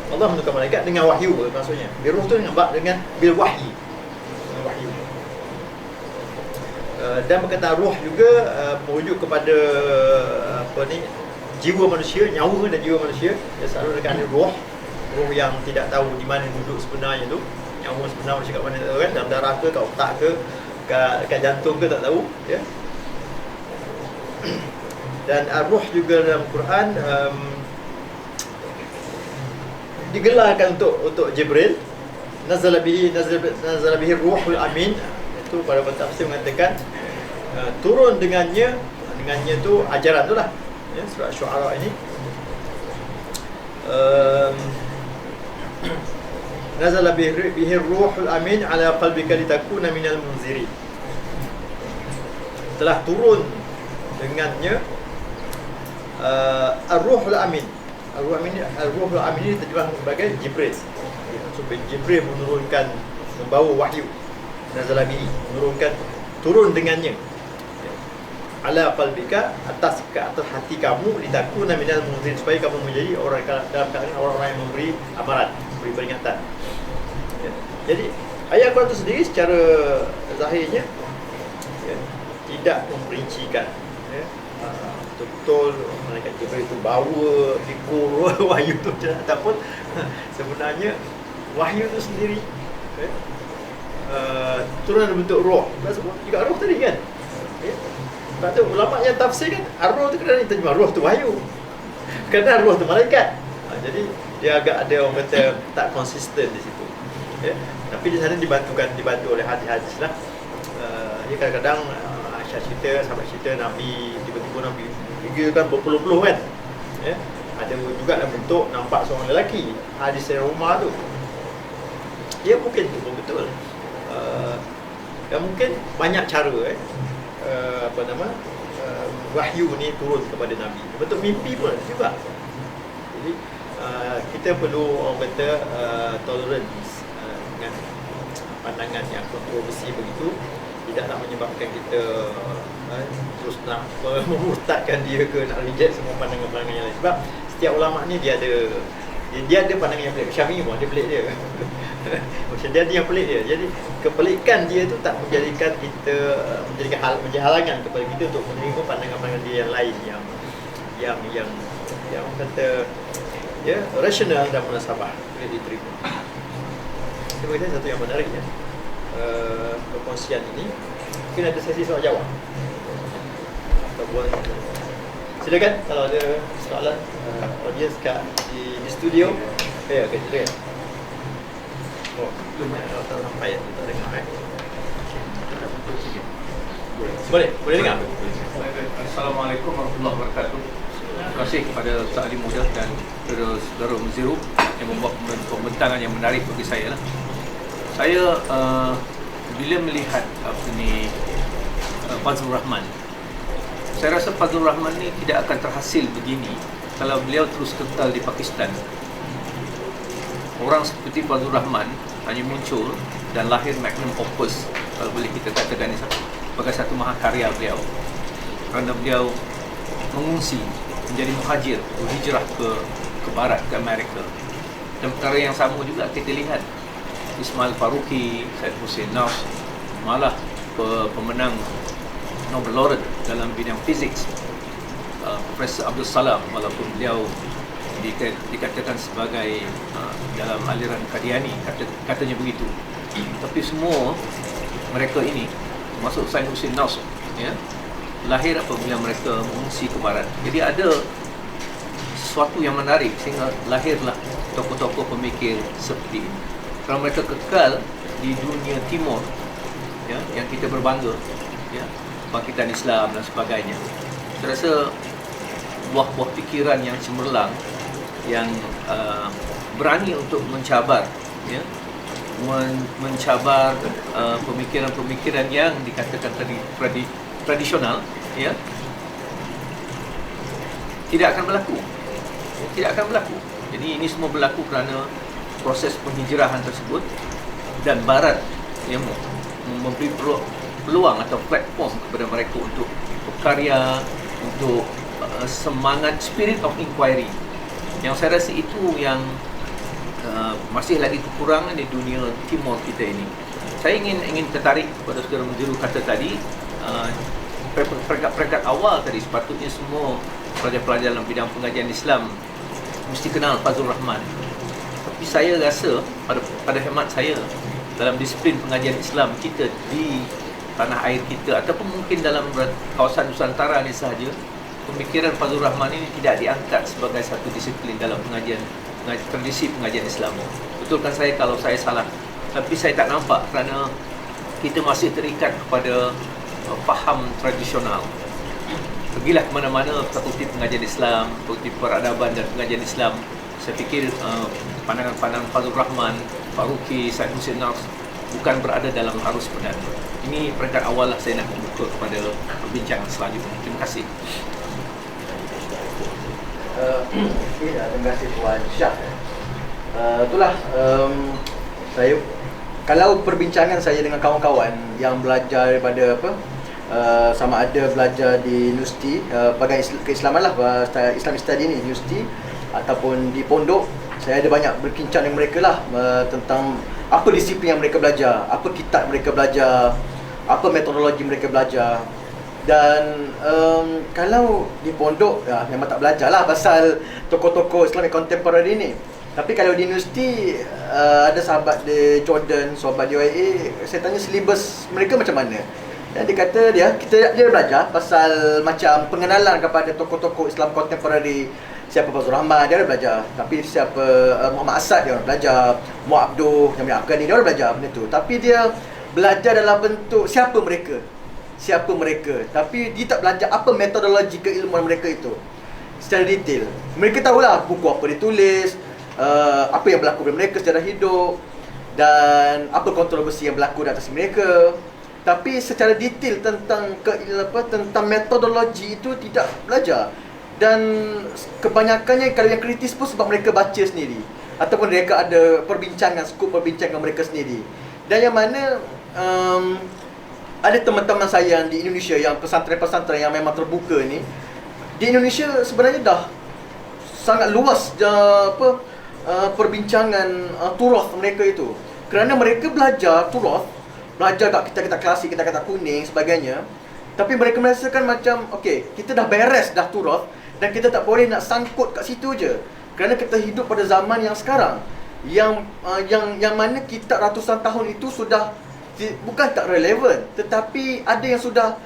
Allah menurunkan malaikat dengan wahyu, maksudnya. Biruh tu dengan bil wahyi. Dengan wahyu. Dan berkata ruh juga merujuk kepada jiwa manusia, nyawa dan jiwa manusia. Dia selalu dekat ruh. Ruh yang tidak tahu di mana duduk sebenarnya tu. Nyawa sebenar manusia kat mana tak tahu kan, dalam darah ke, kat otak ke, kat jantung ke tak tahu, ya. Dan ar-ruh juga dalam Quran digelarkan untuk Jibril, nazala bihi ruhul amin, itu para pentafsir mengatakan turun dengannya tu ajaran tu lah, ya, surah Syuara ini. Nazala bihi ruhul amin ala qalbika litakuna minal munzirin. Telah turun dengannya ar-ruhul amin. Ar-ruhul amin ini terjemah sebagai Jibril. Supaya Jibril menurunkan, membawa wahyu. Nazala bihi, menurunkan, turun dengannya. Ala qalbika, atas hati kamu, litakuna minal munzirin, supaya kamu menjadi orang dalam keadaan orang-orang yang memberi amaran, memberi peringatan. Ya. Jadi ayat Quran itu sendiri secara zahirnya, ya, tidak memperincikan, ya, betul-betul malaikat Jibril itu bawa fikir wahyu itu, ataupun sebenarnya wahyu itu sendiri, ya, turun dalam bentuk roh. Sebab juga roh tadi kan, ya. Sebab tu ulama yang tafsir kan, ar-roh tu kena terjemah roh tu wahyu, kerana roh tu malaikat. Jadi dia agak ada orang kata tak konsisten di situ, ya. Tapi di sana dibantu oleh hadis-hadis lah. Dia kadang-kadang Aisyah cerita, sahabat cerita Nabi, tiba-tiba Nabi gigil kan berpeluh-peluh kan, ya. Ada juga dalam bentuk nampak seorang lelaki, hadis Umar tu. Dia mungkin tu pun betul. Dan mungkin banyak cara, wahyu ni turun kepada Nabi. Bentuk mimpi pun ada juga. Jadi kita perlu orang kata tolerance dengan pandangan yang kontroversi begitu, tidak nak menyebabkan kita terus nak memurtadkan dia ke, nak reject semua pandangan-pandangan yang lain. Sebab setiap ulama ni dia ada pandangan yang pelik. Syafi'i pun ada pelik dia. Macam dia ada yang pelik dia. Jadi kepelikan dia tu tak menjadikan kita menjadi halangan kepada kita untuk menerima pandangan-pandangan dia yang lain yang kata, ya, rasional dan munasabah boleh diterima. Itu bagi satu yang menarik, ya, perkongsian ini. Mungkin ada sesi soal jawab. Ataupun silakan kalau ada soalan audiens di studio. Okey, silakan. Oh, tak sampai ya, tak dengar Boleh dengar? Assalamualaikum warahmatullahi wabarakatuh. Terima kasih kepada Ustaz Ali Muda dan kepada saudara Muziru yang membuat pembentangan yang menarik bagi saya lah. Saya bila melihat Fazlur Rahman, saya rasa Fazlur Rahman ni tidak akan terhasil begini kalau beliau terus kekal di Pakistan. Orang seperti Fazlur Rahman hanya muncul dan lahir magnum opus, kalau boleh kita katakan ini sebagai satu mahakarya beliau, kerana beliau mengungsi, menjadi muhajir, berhijrah ke barat, ke Amerika. Dan perkara yang sama juga kita lihat Ismail Faruqi, Syed Hussein Nas, malah pemenang Nobel Laureate dalam bidang fizik, Profesor Abdul Salam, walaupun beliau dikatakan sebagai dalam aliran Qadiani, katanya begitu. Tapi semua mereka ini, termasuk Syed Hussein Nas, ya, lahir apabila mereka mengungsi ke barat. Jadi ada sesuatu yang menarik sehingga lahirlah tokoh-tokoh pemikir seperti ini. Kalau mereka kekal di dunia timur, ya, yang kita berbangga, ya, bangkitan Islam dan sebagainya, saya rasa buah-buah fikiran yang cemerlang, yang berani untuk mencabar, ya, mencabar pemikiran-pemikiran yang dikatakan tadi tradisional, ya, tidak akan berlaku. Jadi ini semua berlaku kerana proses penghijrahan tersebut, dan barat yang memberi peluang atau platform kepada mereka untuk berkarya, untuk semangat spirit of inquiry, yang saya rasa itu yang masih lagi kekurangan di dunia timur kita ini. Saya ingin tertarik pada saudara Muziru kata tadi, peringkat awal tadi sepatutnya semua pelajar-pelajar dalam bidang pengajian Islam mesti kenal Fazlur Rahman. Tapi saya rasa pada hemat saya, dalam disiplin pengajian Islam kita di tanah air kita, ataupun mungkin dalam kawasan Nusantara ni sahaja, pemikiran Fazlur Rahman ini tidak diangkat sebagai satu disiplin dalam tradisi pengajian Islam. Betulkan saya kalau saya salah Tapi saya tak nampak kerana kita masih terikat kepada faham tradisional. Pergilah ke mana-mana fakulti pengajian Islam, fakulti peradaban dan pengajian Islam. Saya fikir pandangan-pandangan Fazlur Rahman, Faruqi, Syed Hussein Nafs bukan berada dalam arus sebenarnya. Ini peringkat awal lah saya nak membuka kepada perbincangan selanjutnya. Terima kasih. Terima kasih Tuan Syah. Itulah saya, kalau perbincangan saya dengan kawan-kawan yang belajar daripada sama ada belajar di universiti bahagian keislaman lah, Islamic Study ni universiti ataupun di pondok, saya ada banyak berbincang dengan mereka lah tentang apa disiplin yang mereka belajar, apa kitab mereka belajar, apa metodologi mereka belajar. Dan kalau di pondok memang tak belajar lah pasal tokoh-tokoh Islamic contemporary ni. Tapi kalau di universiti ada sahabat di Jordan, sahabat di UAE, saya tanya silibus mereka macam mana. Dan dia kata dia belajar pasal macam pengenalan kepada tokoh-tokoh Islam contemporary. Siapa Fazlur Rahman, dia ada belajar. Tapi siapa Muhammad Asad, dia orang belajar. Muhammad Abduh, Jamil Afghani, dia orang belajar benda tu. Tapi dia belajar dalam bentuk siapa mereka. Tapi dia tak belajar apa metodologi keilmuan mereka itu secara detail. Mereka tahulah buku apa ditulis, apa yang berlaku pada mereka secara hidup, dan apa kontroversi yang berlaku di atas mereka. Tapi secara detail tentang tentang metodologi itu tidak belajar. Dan kebanyakannya kalau yang kritis pun sebab mereka baca sendiri ataupun mereka ada skup perbincangan mereka sendiri. Dan yang mana ada teman-teman saya yang di Indonesia, yang pesantren-pesantren yang memang terbuka ni, di Indonesia sebenarnya dah sangat luas perbincangan turath mereka itu. Kerana mereka belajar turath, belajar kat kitab-kitab klasik, kitab-kitab kuning sebagainya. Tapi mereka merasakan macam kita dah beres dah turath dan kita tak boleh nak sangkut kat situ je. Kerana kita hidup pada zaman yang sekarang yang mana kitab ratusan tahun itu sudah bukan tak relevan, tetapi ada yang sudah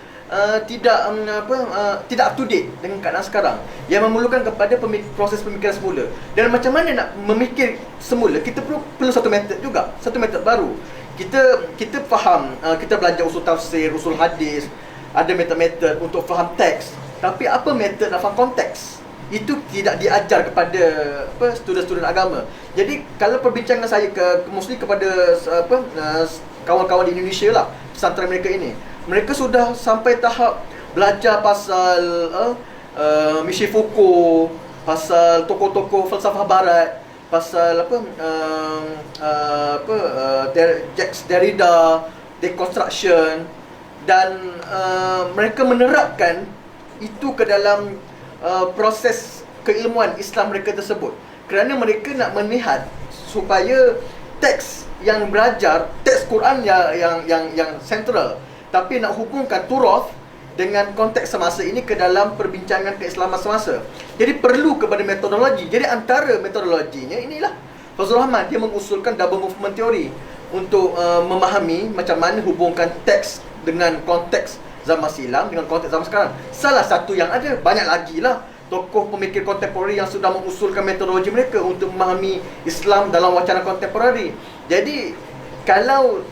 tidak up to date dengan keadaan sekarang, yang memerlukan kepada proses pemikiran semula. Dan macam mana nak memikir semula, kita perlu satu metod juga, satu metod baru. Kita faham, kita belajar usul tafsir, usul hadis, ada metod-metod untuk faham teks. Tapi apa metod nak faham konteks? Itu tidak diajar kepada student-student agama. Jadi kalau perbincangan saya mostly kepada kawan-kawan di Indonesia lah, pesantren mereka ini, mereka sudah sampai tahap belajar pasal Michel Foucault, pasal tokoh-tokoh falsafah barat, pasal Jacques Derrida, deconstruction, dan mereka menerapkan itu ke dalam proses keilmuan Islam mereka tersebut. Kerana mereka nak melihat supaya teks yang belajar, teks Quran yang sentral, tapi nak hubungkan turath dengan konteks semasa ini ke dalam perbincangan keislaman semasa. Jadi perlu kepada metodologi. Jadi antara metodologinya inilah Fazlur Rahman, dia mengusulkan double movement theory untuk memahami macam mana hubungkan teks dengan konteks zaman silam dengan konteks zaman sekarang. Salah satu yang ada, banyak lagi lah tokoh pemikir kontemporari yang sudah mengusulkan metodologi mereka untuk memahami Islam dalam wacana kontemporari. Jadi kalau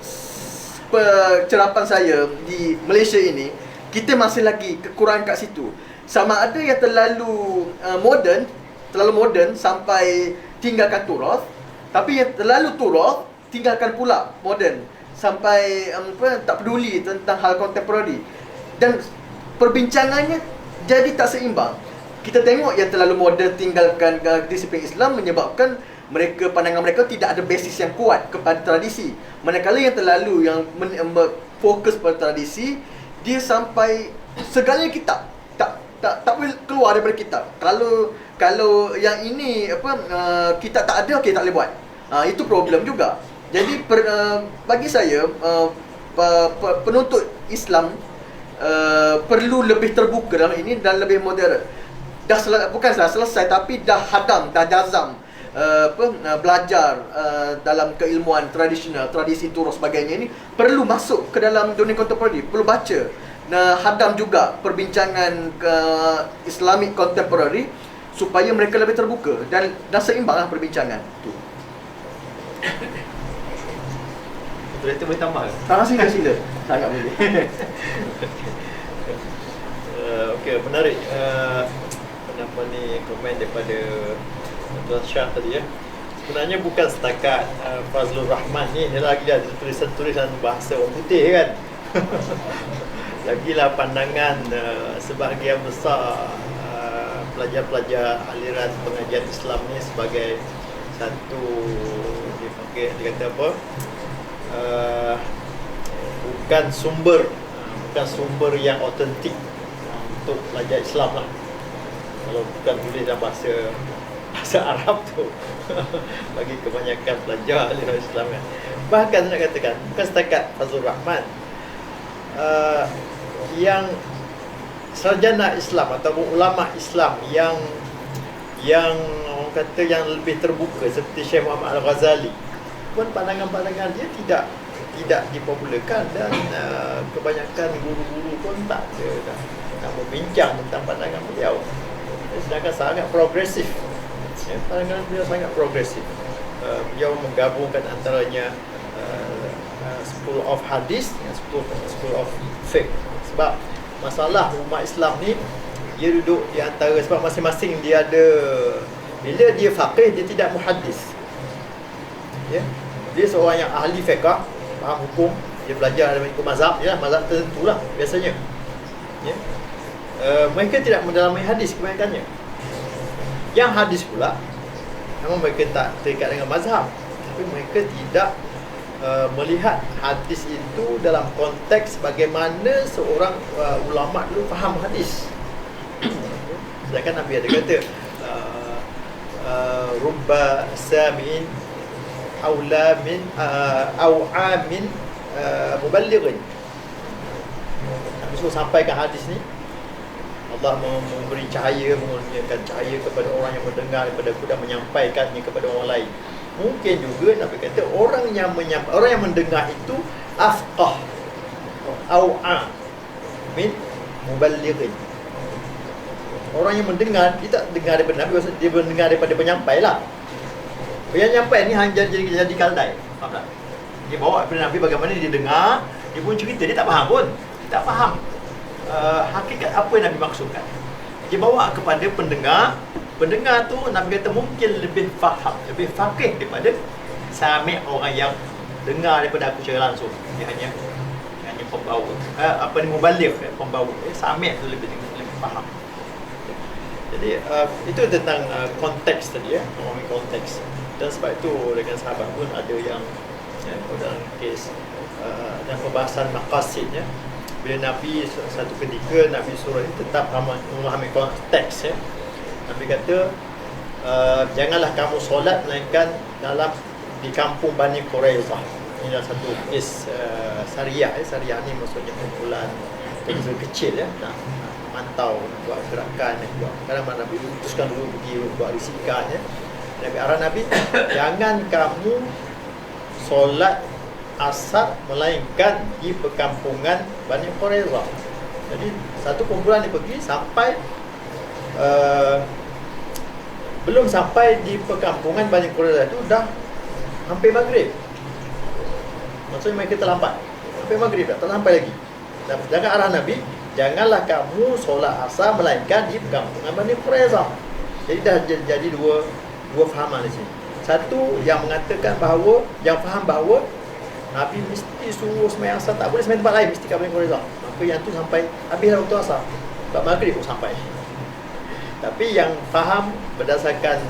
pencerapan saya di Malaysia ini, kita masih lagi kekurangan kat situ. Sama ada yang terlalu moden sampai tinggalkan turath, tapi yang terlalu turath tinggalkan pula moden sampai tak peduli tentang hal kontemporari. Dan perbincangannya jadi tak seimbang. Kita tengok yang terlalu moden tinggalkan disiplin Islam menyebabkan pandangan mereka tidak ada basis yang kuat kepada tradisi. Manakala yang terlalu fokus pada tradisi, dia sampai segalanya kitab. Tak boleh keluar daripada kitab. Kalau yang ini kitab tak ada, tak boleh buat. Itu problem juga. Jadi bagi saya penuntut Islam perlu lebih terbuka dalam ini dan lebih modern. Bukan selesai, tapi dah jazam belajar dalam keilmuan tradisional, tradisi turun sebagainya ini perlu masuk ke dalam dunia kontemporari, perlu baca. Hadam juga perbincangan Islamic contemporary supaya mereka lebih terbuka dan seimbanglah perbincangan tu. Moderator boleh tambah ke? Sila. Sangat boleh. Okey, menarik. Apa ni komen daripada Tuan Syah tadi ya. Sebenarnya bukan setakat Fazlur Rahman ni, dia lagi ada tulisan-tulisan bahasa orang putih kan. Lagilah pandangan sebahagian besar pelajar-pelajar aliran pengajian Islam ni sebagai satu dia kata apa? Bukan sumber yang autentik untuk pelajar Islam lah. Kalau bukan tulis dalam bahasa Arab tu bagi kebanyakan pelajar aliran Islam kan. Bahkan nak katakan bukan setakat Fazlur Rahman, yang sarjana Islam atau ulama Islam yang orang kata yang lebih terbuka seperti Syekh Muhammad Al-Ghazali pun pandangan-pandangan dia tidak dipopularkan dan kebanyakan guru-guru pun tak membincang tentang pandangan beliau. Sedangkan sangat progresif. Ya, pandangan beliau sangat progresif. Beliau menggabungkan antaranya School of Hadis dengan School of Fiqh. Sebab masalah umat Islam ni, dia duduk di antara, sebab masing-masing dia ada, bila dia faqih, dia tidak muhaddis. Ya? Dia seorang yang ahli fiqh, faham hukum, dia belajar dalam ikut mazhab, ya, mazhab tertentu lah biasanya. Ya? Mereka tidak mendalami hadis kebanyakannya. Yang hadis pula, memang mereka tak terikat dengan mazhab, tapi mereka tidak melihat hadis itu dalam konteks bagaimana seorang ulama dulu faham hadis. Sedangkan Nabi ada kata rubba sami'in aula min aw'a min muballighin. Nabi suruh sampaikan hadis ni, Allah memberi cahaya, mengurniakan cahaya kepada orang yang mendengar daripada aku dan menyampaikannya kepada orang lain. Mungkin juga Nabi kata orang yang mendengar itu afqah aw'a min muballighin. Orang yang mendengar, dia tak dengar daripada Nabi, dia mendengar daripada penyampai lah. Penyampai ni hanya jadi kaldai. Faham tak? Dia bawa daripada Nabi bagaimana dia dengar, dia pun cerita, dia tak faham pun. Dia tak faham hakikat apa yang Nabi maksudkan. Dia bawa kepada pendengar. Pendengar tu Nabi kata mungkin lebih faham, lebih faqih daripada sami' orang yang dengar daripada aku secara langsung. Dia hanya pembawa, mubaligh, pembawa. Sami' tu lebih faham. Jadi itu tentang konteks tadi ya, memahami konteks. Dan sebab itu dengan sahabat pun ada yang dalam kes dan pembahasan maqasid ya. Bila Nabi satu ketika Nabi suruh tetap memahami konteks ya. Nabi kata janganlah kamu solat melainkan di kampung Bani Quraizah. Ini adalah satu kes syariah. Syariah ni maksudnya kumpulan kecil ya. Mantau, buat gerakan, kadang Nabi utuskan dulu pergi buat risikan ya. Nabi arah Nabi jangan kamu solat asar melainkan di perkampungan Bani Quraizah. Jadi satu kumpulan dia pergi sampai belum sampai di perkampungan Bani Quraizah itu dah hampir maghrib. Maksudnya mereka terlambat. Hampir maghrib dah, tak sampai lagi. Dan sedangkan arah Nabi, janganlah kamu solat asar melainkan di perkampungan Bani Quraizah. Jadi dah jadi dua fahaman di sini. Satu yang mengatakan bahawa, yang faham bahawa Nabi mesti suruh sembahyang asar, tak boleh sembahyang tempat lain, mesti kat Bani Quraizah. Maka yang tu sampai habislah waktu asar. Sebab maghrib pun sampai. Tapi yang faham berdasarkan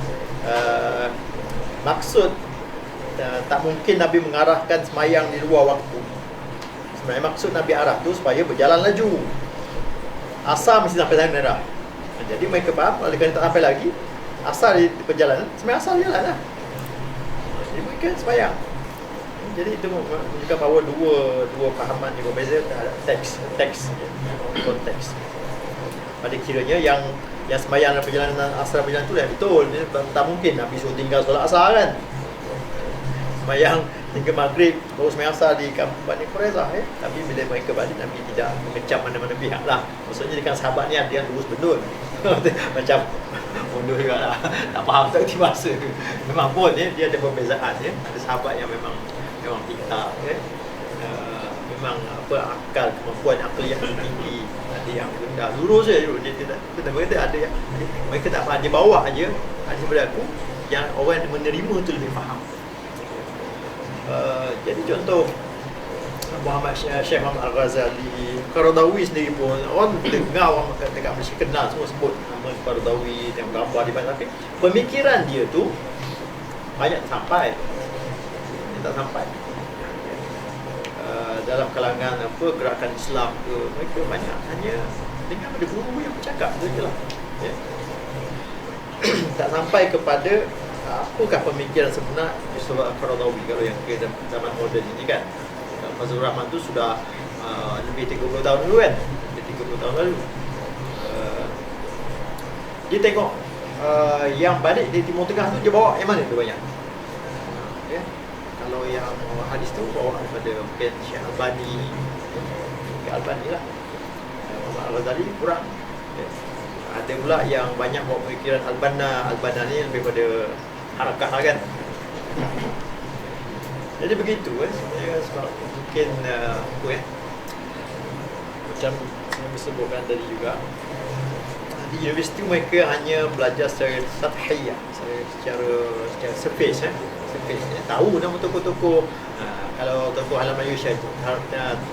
maksud, tak mungkin Nabi mengarahkan semayang di luar waktu. Sebenarnya maksud Nabi arah tu supaya berjalan laju. Asar mesti sampai sana dah. Jadi mereka faham, kalau tak sampai lagi asar di perjalanan, semayang asar jalan lah. Jadi mereka semayang. Jadi itu menunjukkan bahawa dua fahaman yang berbeza terhadap teks konteks. Pada kiranya yang sembahyang dalam perjalanan asar perjalanan tu dah betul. Dia tak mungkin Nabi suruh tinggal solat asar kan. Sembahyang hingga maghrib baru sembahyang asar di kampung Bani Quraizah Tapi bila mereka balik, Nabi tidak mengecam mana-mana pihak lah. Maksudnya dengan sahabat ni ada yang lurus bendul. Macam mundur juga lah. Tak faham tak kerti bahasa. Memang pun dia ada perbezaan ya. Ada sahabat yang memang memang pintar kan. Memang akal, kemampuan akliyah yang tinggi. Ada yang rendah, lurus je dia tidak berkata ada yang mereka tak faham, dia bawa aja. Ada daripada aku yang orang yang menerima tu lebih faham. Jadi contoh Syekh Muhammad Al-Ghazali, Qaradawi sendiri pun orang dengar, orang dekat Malaysia kenal, semua sebut nama Qaradawi, tengok gambar di mana, tapi pemikiran dia tu banyak sampai. Dia tak sampai. Dalam kalangan gerakan Islam ke, mereka banyak hanya dengar pada guru yang bercakap tu je lah. Ya. Tak sampai kepada apakah pemikiran sebenar Yusuf Al-Qaradawi kalau yang ke zaman moden ini kan. Fazlur Rahman tu sudah lebih 30 tahun dulu kan. Lebih 30 tahun lalu. Dia tengok yang balik di Timur Tengah tu dia bawa yang mana tu banyak. Ya. Kalau yang hadis tu bawa daripada mungkin Syekh Albani. Syekh Albani lah. Muhammad Al-Ghazali kurang. Ya. Ada pula yang banyak bawa pemikiran Al-Banna. Al-Banna ni lebih pada harakah lah kan. Jadi begitu kan. Sebab mungkin macam saya sebutkan tadi juga, di universiti mereka hanya belajar secara sathiyah, secara surface tahu nama tokoh-tokoh. Kalau tokoh Alam Malaysia itu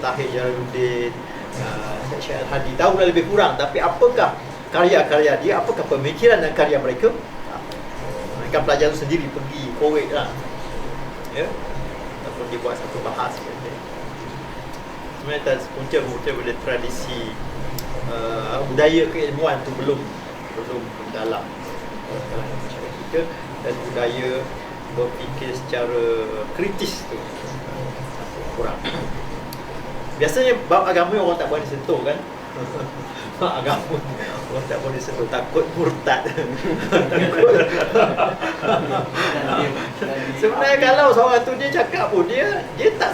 Tahir Jalaluddin, Syekh Al-Hadi, tahu dah lebih kurang, tapi apakah karya-karya dia, apakah pemikiran dan karya mereka, mereka belajar itu sendiri, pergi korek lah, ya, ataupun dia buat satu bahas. Sebenarnya punca pada tradisi budaya keilmuan tu belum mendalam dalam masyarakat kita, dan budaya berfikir secara kritis tu kurang. Biasanya bab agama orang tak boleh sentuh kan. Bab agama orang tak boleh sentuh, takut murtad. Sebenarnya kalau seorang tu dia cakap pun dia tak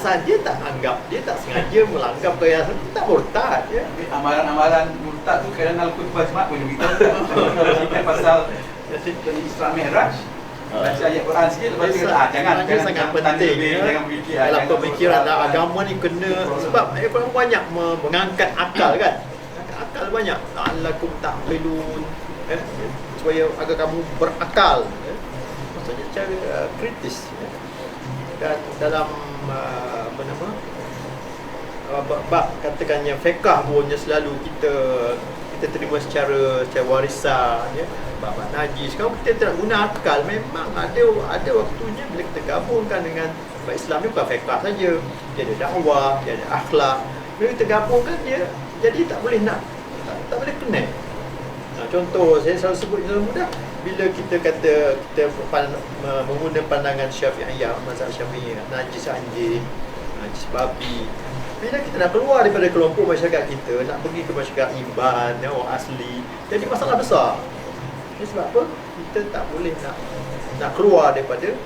anggap, dia tak sengaja melanggar keyakinan, tak murtad ya. Amalan murtad tu kadang Al-Qur'an Jumaat pun beritahu. Kita pasal Isra Mi'raj. Baca ayat Quran sikit lepas tu jangan sangat penting jangan fikir dalam pemikiran agama ni kena, sebab mereka banyak mengangkat akal kan. Akal banyak, la'allakum ta'qilun, supaya agar kamu berakal, maksudnya secara kritis. Dan dalam bab katakannya fiqh punya selalu kita terima secara warisan ya. Bab najis, kalau kita tidak guna akal, memang ada waktunya bila kita gabungkan dengan bab Islam ni, bukan fiqh saja, dia ada dakwah, dia ada akhlak. Bila kita gabungkan dia, jadi tak boleh connect. Contoh saya selalu sebut dalam mudah, bila kita kata kita menggunakan pandangan Syafi'iyah, mazhab Syafi'iyah, najis anjing, najis babi, bila kita nak keluar daripada kelompok masyarakat kita, nak pergi ke masyarakat Iban, orang asli, jadi masalah besar. Ini sebab apa? Kita tak boleh nak keluar daripada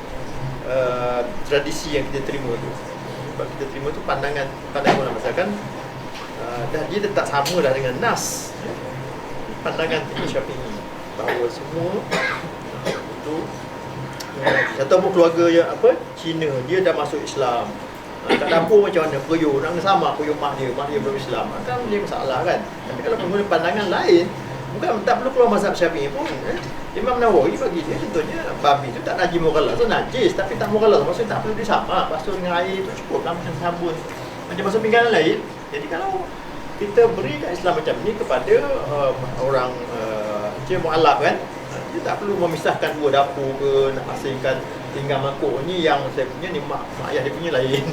tradisi yang kita terima tu. Sebab kita terima tu pandangan ulama, misalkan dah dia tak sama dah dengan nas. Pandangan Syafi'i bahawa semua itu ataupun keluarga yang Cina, dia dah masuk Islam. Kat dapur macam mana periuk, nak sama periuk mak dia belum Islam, kan dia masalah kan. Tapi kalau menggunakan pandangan lain, bukan tak perlu keluar mazhab Syafi'i pun. Imam Nawawi bagi dia contohnya babi tu tak najis mughalladh, so najis tapi tak mughalladh, maksudnya tak perlu disama, basuh dengan air tu cukup lah, macam sabun, macam basuh pinggan lain. Jadi kalau kita berikan Islam macam ni kepada orang dia mu'alaf kan, dia tak perlu memisahkan dua dapur ke, nak asingkan tinggal mangkuk ni yang saya punya ni, mak ayah dia punya lain.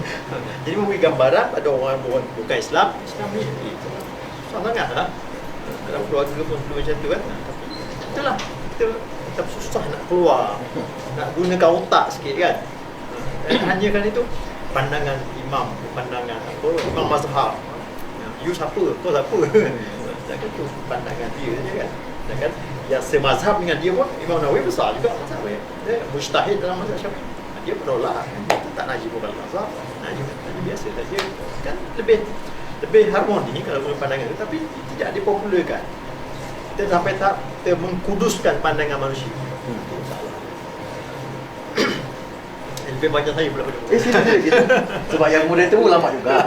Jadi memberi gambaran pada orang bukan Islam ni susah sangat lah. Dalam keluarga pun perlu macam tu kan. Tapi itulah, kita susah nak keluar, nak gunakan otak sikit kan. Dan hanya kan itu pandangan imam, pandangan imam mazhab. You siapa? Kau siapa? Takkan tu pandangan dia saja kan. Dan yang semazhab dengan dia pun Imam Nawawi besar juga mazhab dia mujtahid dalam mazhab Syafi'i. Dia menolak, dia tak najis bukan mazhab, najis biasa saja kan, lebih harmoni kalau guna pandangan itu, tapi tidak dipopularkan. Kita sampai tak kita mengkuduskan pandangan manusia. Itu salah. lebih banyak saya pula. Serius dia gitu. Sebab yang muda tu ulama juga.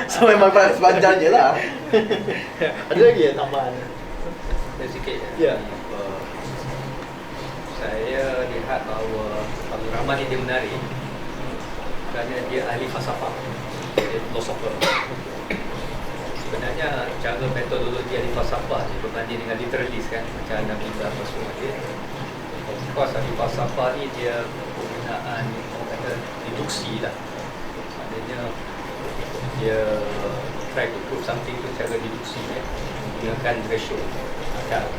So memang sepanjang je lah. Ada lagi ya tambahan? Ada sikit Ya. Saya lihat bahawa Fazlur Rahman ni dia menarik kerana dia ahli falsafah, dia filosofer. Sebenarnya cara metodologi ahli falsafah ni berbanding dengan literalis kan, macam Nabi apa semua dia. Of course ahli falsafah ni dia penggunaan orang kata deduksi lah. Maknanya dia try to prove something tu cara deduksi kan, menggunakan ratio akal.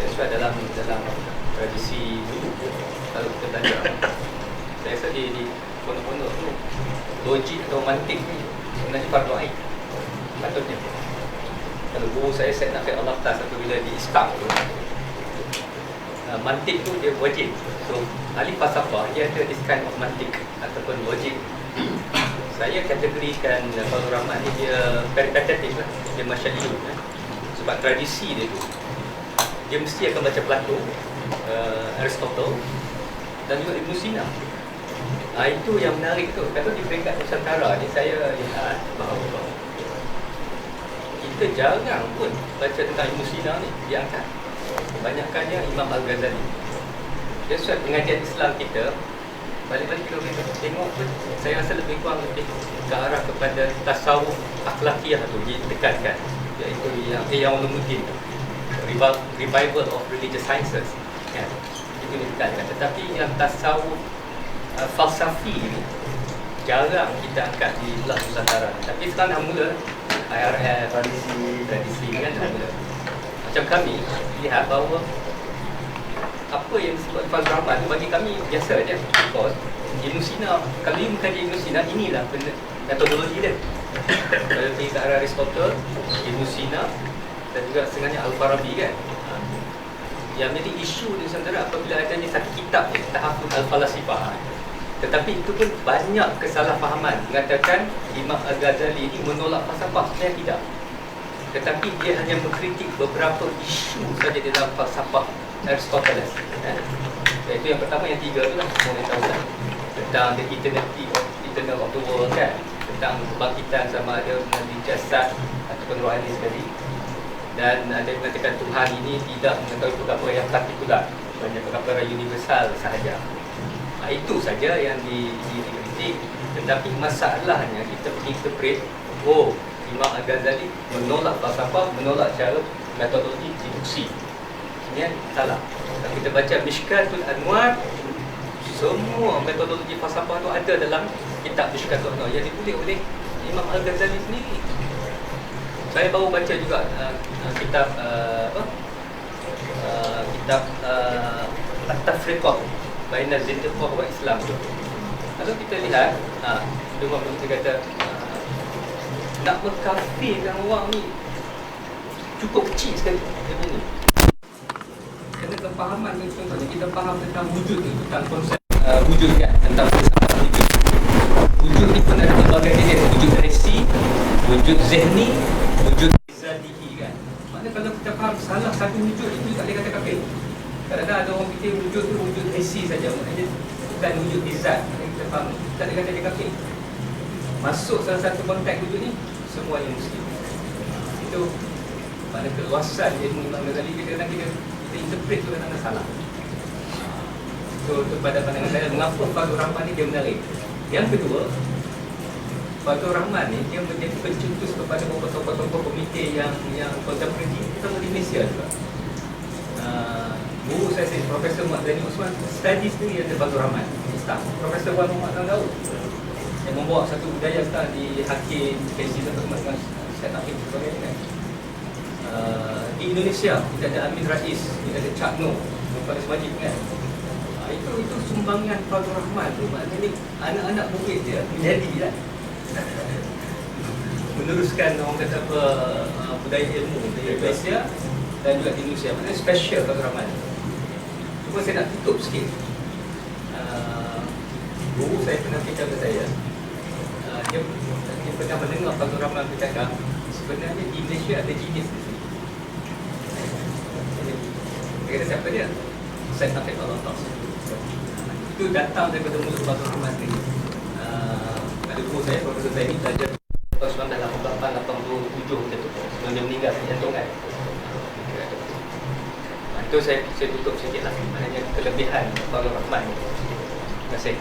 That's why dalam tradisi dulu kalau kita belajar, saya rasa di pondok-pondok tu logik atau mantik ni sebenarnya fardu ain patutnya. Kalau guru saya nak ke Allah Tas apabila di Islam tu, mantik tu dia wajib. So ahli falsafah dia ada this kind of mantik ataupun logik. Saya kategorikan Fazlur Rahman ni dia peripetatif lah, dia masyaliun kan? Sebab tradisi dia tu dia mesti akan baca Plato, Aristotle dan juga Ibn Sina. Itu yang menarik tu. Kalau di peringkat Nusantara ni saya lihat bahawa kita jarang pun baca tentang Ibn Sina ni diangkat. Kebanyakannya Imam Al-Ghazali. That's why pengajian Islam kita balik-balik kita tengok pun saya rasa lebih kurang lebih ke arah kepada tasawuf akhlakiyah tu ditekankan, iaitu yang Ulumuddin, revival of religious sciences kan, itu ditekankan. Tetapi yang tasawuf falsafi ni jarang kita angkat di belah Nusantara. Tapi sekarang dah mula IRF, tradisi kan dah mula. Macam kami lihat bahawa apa yang disebut Fazlur Rahman tu bagi kami biasa je, because Ibn Sina, kalau you mengkaji Ibn Sina, inilah metodologi dia. Kalau pergi ke arah Aristotle, Ibn Sina dan juga setengahnya Al-Farabi kan, yang menjadi isu di Nusantara apabila adanya satu kitab ni, Tahafuz Al-Falasifah. Tetapi itu pun banyak kesalahfahaman, mengatakan Imam Al-Ghazali ini menolak falsafah. Sebenarnya tidak, tetapi dia hanya mengkritik beberapa isu saja di dalam falsafah Aristoteles kan? Iaitu yang pertama, yang tiga tu lah, semua tahu lah, tentang the eternal of the world kan, tentang kebangkitan sama ada melalui jasad ataupun rohani sekali. Dan ada yang mengatakan Tuhan ini tidak mengetahui perkara yang partikular, banyak perkara universal sahaja. Itu saja yang dikritik. Tetapi masalahnya kita interpret, Imam Al-Ghazali menolak falsafah, menolak cara metodologi deduksi. Ini salah. Kalau kita baca Mishkatul Anwar, semua metodologi falsafah itu ada dalam kitab Mishkatul Anwar yang ditulis oleh Imam Al-Ghazali sendiri. Saya baru baca juga kitab kitab At-Tafriqah Baina Zindiqah wa Islam. Kalau kita lihat, Cuma kita kata nak mengkafirkan orang ni cukup kecil sekali dia ni. Kerana kefahaman ni, contohnya kita faham tentang wujud ni, tentang konsep wujud kan, tentang filsafat wujud. Wujud ni pun ada berbagai jenis, wujud hissi, wujud zihni, wujud zatihi kan. Maknanya kalau kita faham salah satu wujud itu tak boleh kata kafir. Kadang-kadang ada orang fikir wujud tu wujud hissi saja, maknanya bukan wujud zat. Maknanya kita faham tak boleh kata dia kafir. Masuk salah satu konteks wujud ni, semuanya muslim. Itu pada keluasan ilmu Imam Ghazali, kadang-kadang kita interpret tu kadang-kadang salah. So pada pandangan saya, mengapa Fazlur Rahman ni dia menarik. Yang kedua, Fazlur Rahman ni dia menjadi pencetus kepada beberapa tokoh-tokoh komite yang kontemporari, terutama di Malaysia juga. Guru saya sendiri, Profesor Muhammad Zaini Osman, study sendiri ada Fazlur Rahman, staff. Profesor Wan Muhammad Daud yang membawa satu budaya sekarang di Hakim, KC dengan Syed Naqib sebagainya kan. Di Indonesia kita ada Amin Rais, kita ada Cak Noh, Faris Majid kan. Itu sumbangan Fazlur Rahman tu, maknanya anak-anak murid dia menjadi lah meneruskan orang kata apa budaya ilmu di Malaysia dan juga di Indonesia. Maknanya special Fazlur Rahman. Cuma saya nak tutup sikit. Guru saya pernah beritahu ke saya, dia pernah mendengar Fazlur Rahman bercakap, sebenarnya di Malaysia ada jenis di sini. Dia kata siapa dia? Syed Naqib Allah. itu datang daripada mulut Fazlur Rahman sendiri. Ada guru saya, Profesor saya ni belajar tahun 1988-87 macam tu, sebelum dia meninggal jantungan. Itu saya tutup sikit lah, hanya kelebihan Fazlur Rahman. Terima kasih.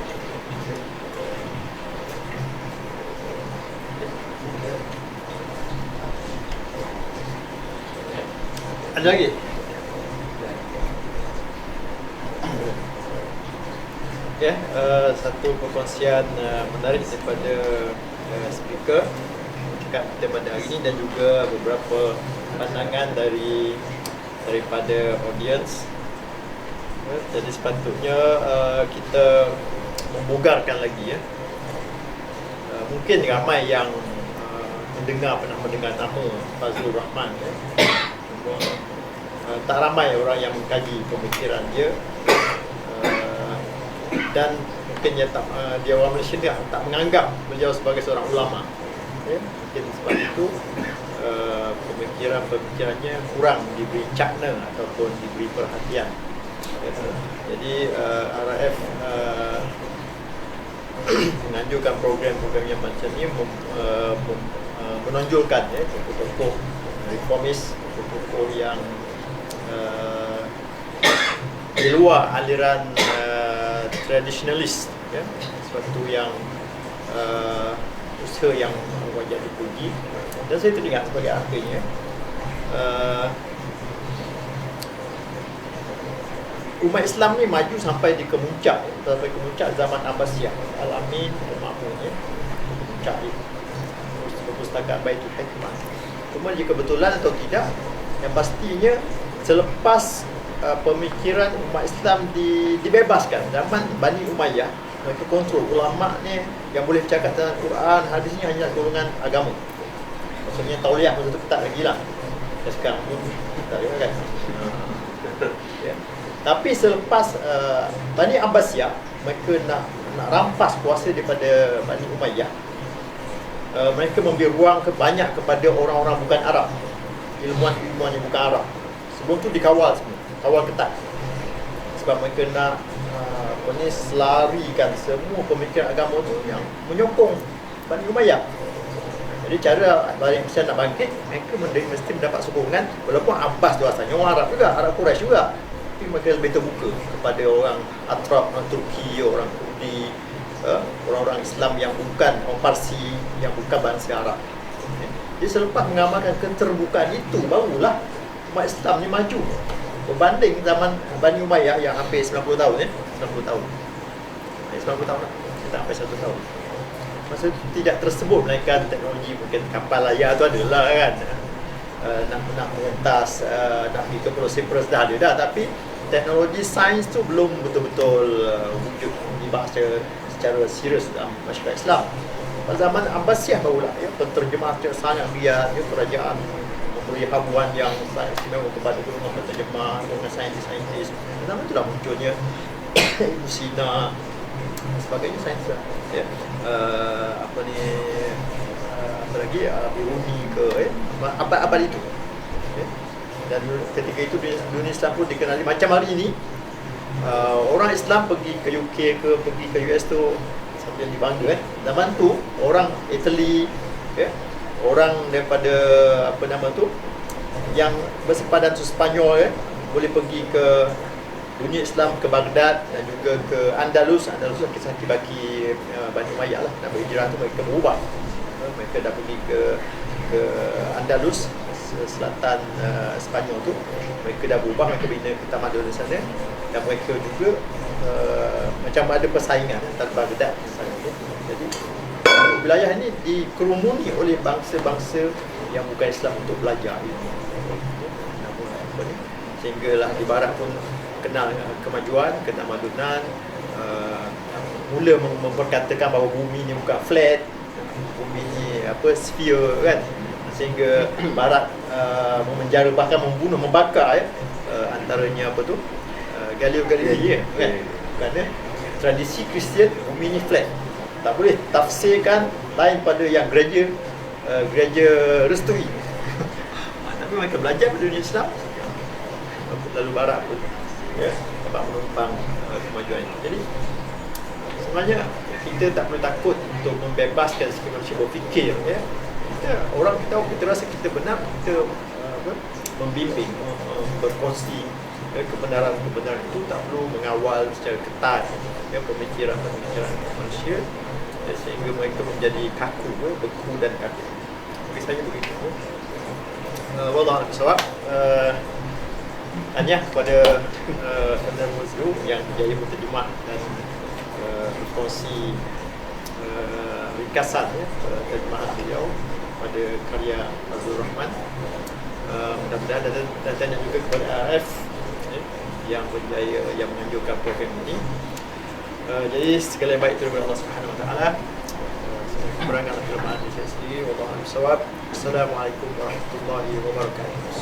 Ada lagi? Ya, satu perkongsian menarik daripada speaker cakap kita pada hari ini, dan juga beberapa pandangan daripada audience. Jadi sepatutnya kita membugarkan lagi, ya. Mungkin ramai yang pernah mendengar nama Fazlur Rahman, ya. Cuma tak ramai orang yang mengkaji pemikiran dia, dan mungkin dia orang Malaysia dia tak menganggap beliau sebagai seorang ulama, ya. Mungkin sebab itu pemikirannya kurang diberi cakna ataupun diberi perhatian, ya. Jadi RAF menganjurkan program-program yang macam ni, menonjolkan, ya, tokoh-tokoh reformis, tokoh-tokoh yang di luar aliran tradisionalis, ya. Sesuatu yang usaha yang wajar dipuji. Dan saya teringat sebagai akhirnya umat Islam ni maju sampai di kemuncak zaman Abbasiyah, Al-Amin, Al-Ma'mun, ya. Kemuncak di perpustakaan Baitul Hikmah. Cuma jika kebetulan atau tidak, yang pastinya selepas pemikiran umat Islam dibebaskan zaman Bani Umayyah, mereka kontrol ulama ni yang boleh bercakap tentang Quran, hadisnya hanya golongan agama. Maksudnya tauliah masa tu ketat lagi lah. Sekarang pun tak ada kan. Ya. Tapi selepas Bani Abbasiyah, mereka nak rampas kuasa daripada Bani Umayyah, mereka memberi ruang banyak kepada orang-orang bukan Arab, ilmuwan-ilmuwan yang bukan Arab. Sebelum tu dikawal semua, kawal ketat. Sebab mereka nak selarikan semua pemikiran agama tu yang menyokong Bani Umayyah. Jadi cara Bani Umayyah nak bangkit, mereka mesti mendapat sokongan. Walaupun Abbas tu asalnya orang Arab juga, Arab Quraisy juga, tapi mereka lebih terbuka kepada orang Atrab, orang Turki, orang Kurdi, orang-orang Islam yang bukan orang Parsi, yang bukan bangsa Arab. Jadi selepas mengamalkan keterbukaan itu, barulah umat Islam ni maju. Berbanding zaman Bani Umayyah yang hampir 90 tahun, 90 tahun. 90 tahun lah, tak sampai 1 tahun. Masa tidak tersebut melainkan teknologi, mungkin kapal layar tu adalah kan, nak mengentas, nak pergi ke Pulau Cyprus dah ada dah, tapi teknologi sains tu belum betul-betul wujud dibahas secara serius dalam masyarakat Islam. Pada zaman Abbasiyah barulah, ya, penterjemah sangat biar, ya, kerajaan memberi habuan yang istimewa kepada golongan penterjemah, golongan saintis. Zaman itulah munculnya Ibn Sina, sebagainya sains lah, ya. Apa lagi, Biruni ke, abad-abad itu, ya. Dan ketika itu dunia Islam pun dikenali macam hari ini. Orang Islam pergi ke UK ke pergi ke US tu sambil dibangga, Zaman tu orang Italy, ya, orang daripada yang bersepadan Spanyol, ya, boleh pergi ke dunia Islam, ke Baghdad dan juga ke Andalus. Andalus lah kisah bagi Bani Umayyah lah. Dan berhijrah tu mereka berubah. Mereka dah pergi ke Andalus, selatan Spanyol tu. Mereka dah berubah, mereka bina ketamadun di sana. Dan mereka juga macam ada persaingan antara Baghdad misalnya. Jadi wilayah ini dikerumuni oleh bangsa-bangsa yang bukan Islam untuk belajar ilmu. Sehinggalah di barat pun kenal kemajuan, ketamadunan, mula memperkatakan bahawa bumi ni bukan flat, bumi ni sphere kan, sehingga barat memenjara, bahkan membunuh, membakar, ya, antaranya Galileo Galilei, ya, kan, kerana tradisi Kristian bumi ni flat, tak boleh tafsirkan lain pada yang gereja restui. Tapi mereka belajar pada dunia Islam, lalu barat pun, ya, dapat menumpang kemajuan ini. Jadi sebenarnya kita tak perlu takut untuk membebaskan sikap manusia berfikir, ya. Orang kita rasa kita benar, kita membimbing, berkongsi kebenaran itu, tak perlu mengawal secara ketat pemikiran manusia, sehingga mereka menjadi kaku, beku dan kaku. Bagi saya begitu. Wallahu a'lam bishawab. Tanya kepada Saudara Mazlu yang berjaya berterjemah dan berkongsi ringkasan terjemahan beliau pada karya Abdul Rahman. Mudah-mudahan dan tanya juga kepada AF yang berjaya, yang menganjurkan program ini. Jadi segala yang baik itu daripada Allah Subhanahu Wa Taala. Kekurangan kelemahan di saya sendiri. Wallahu a'lam bishawab. Assalamualaikum warahmatullahi wabarakatuh.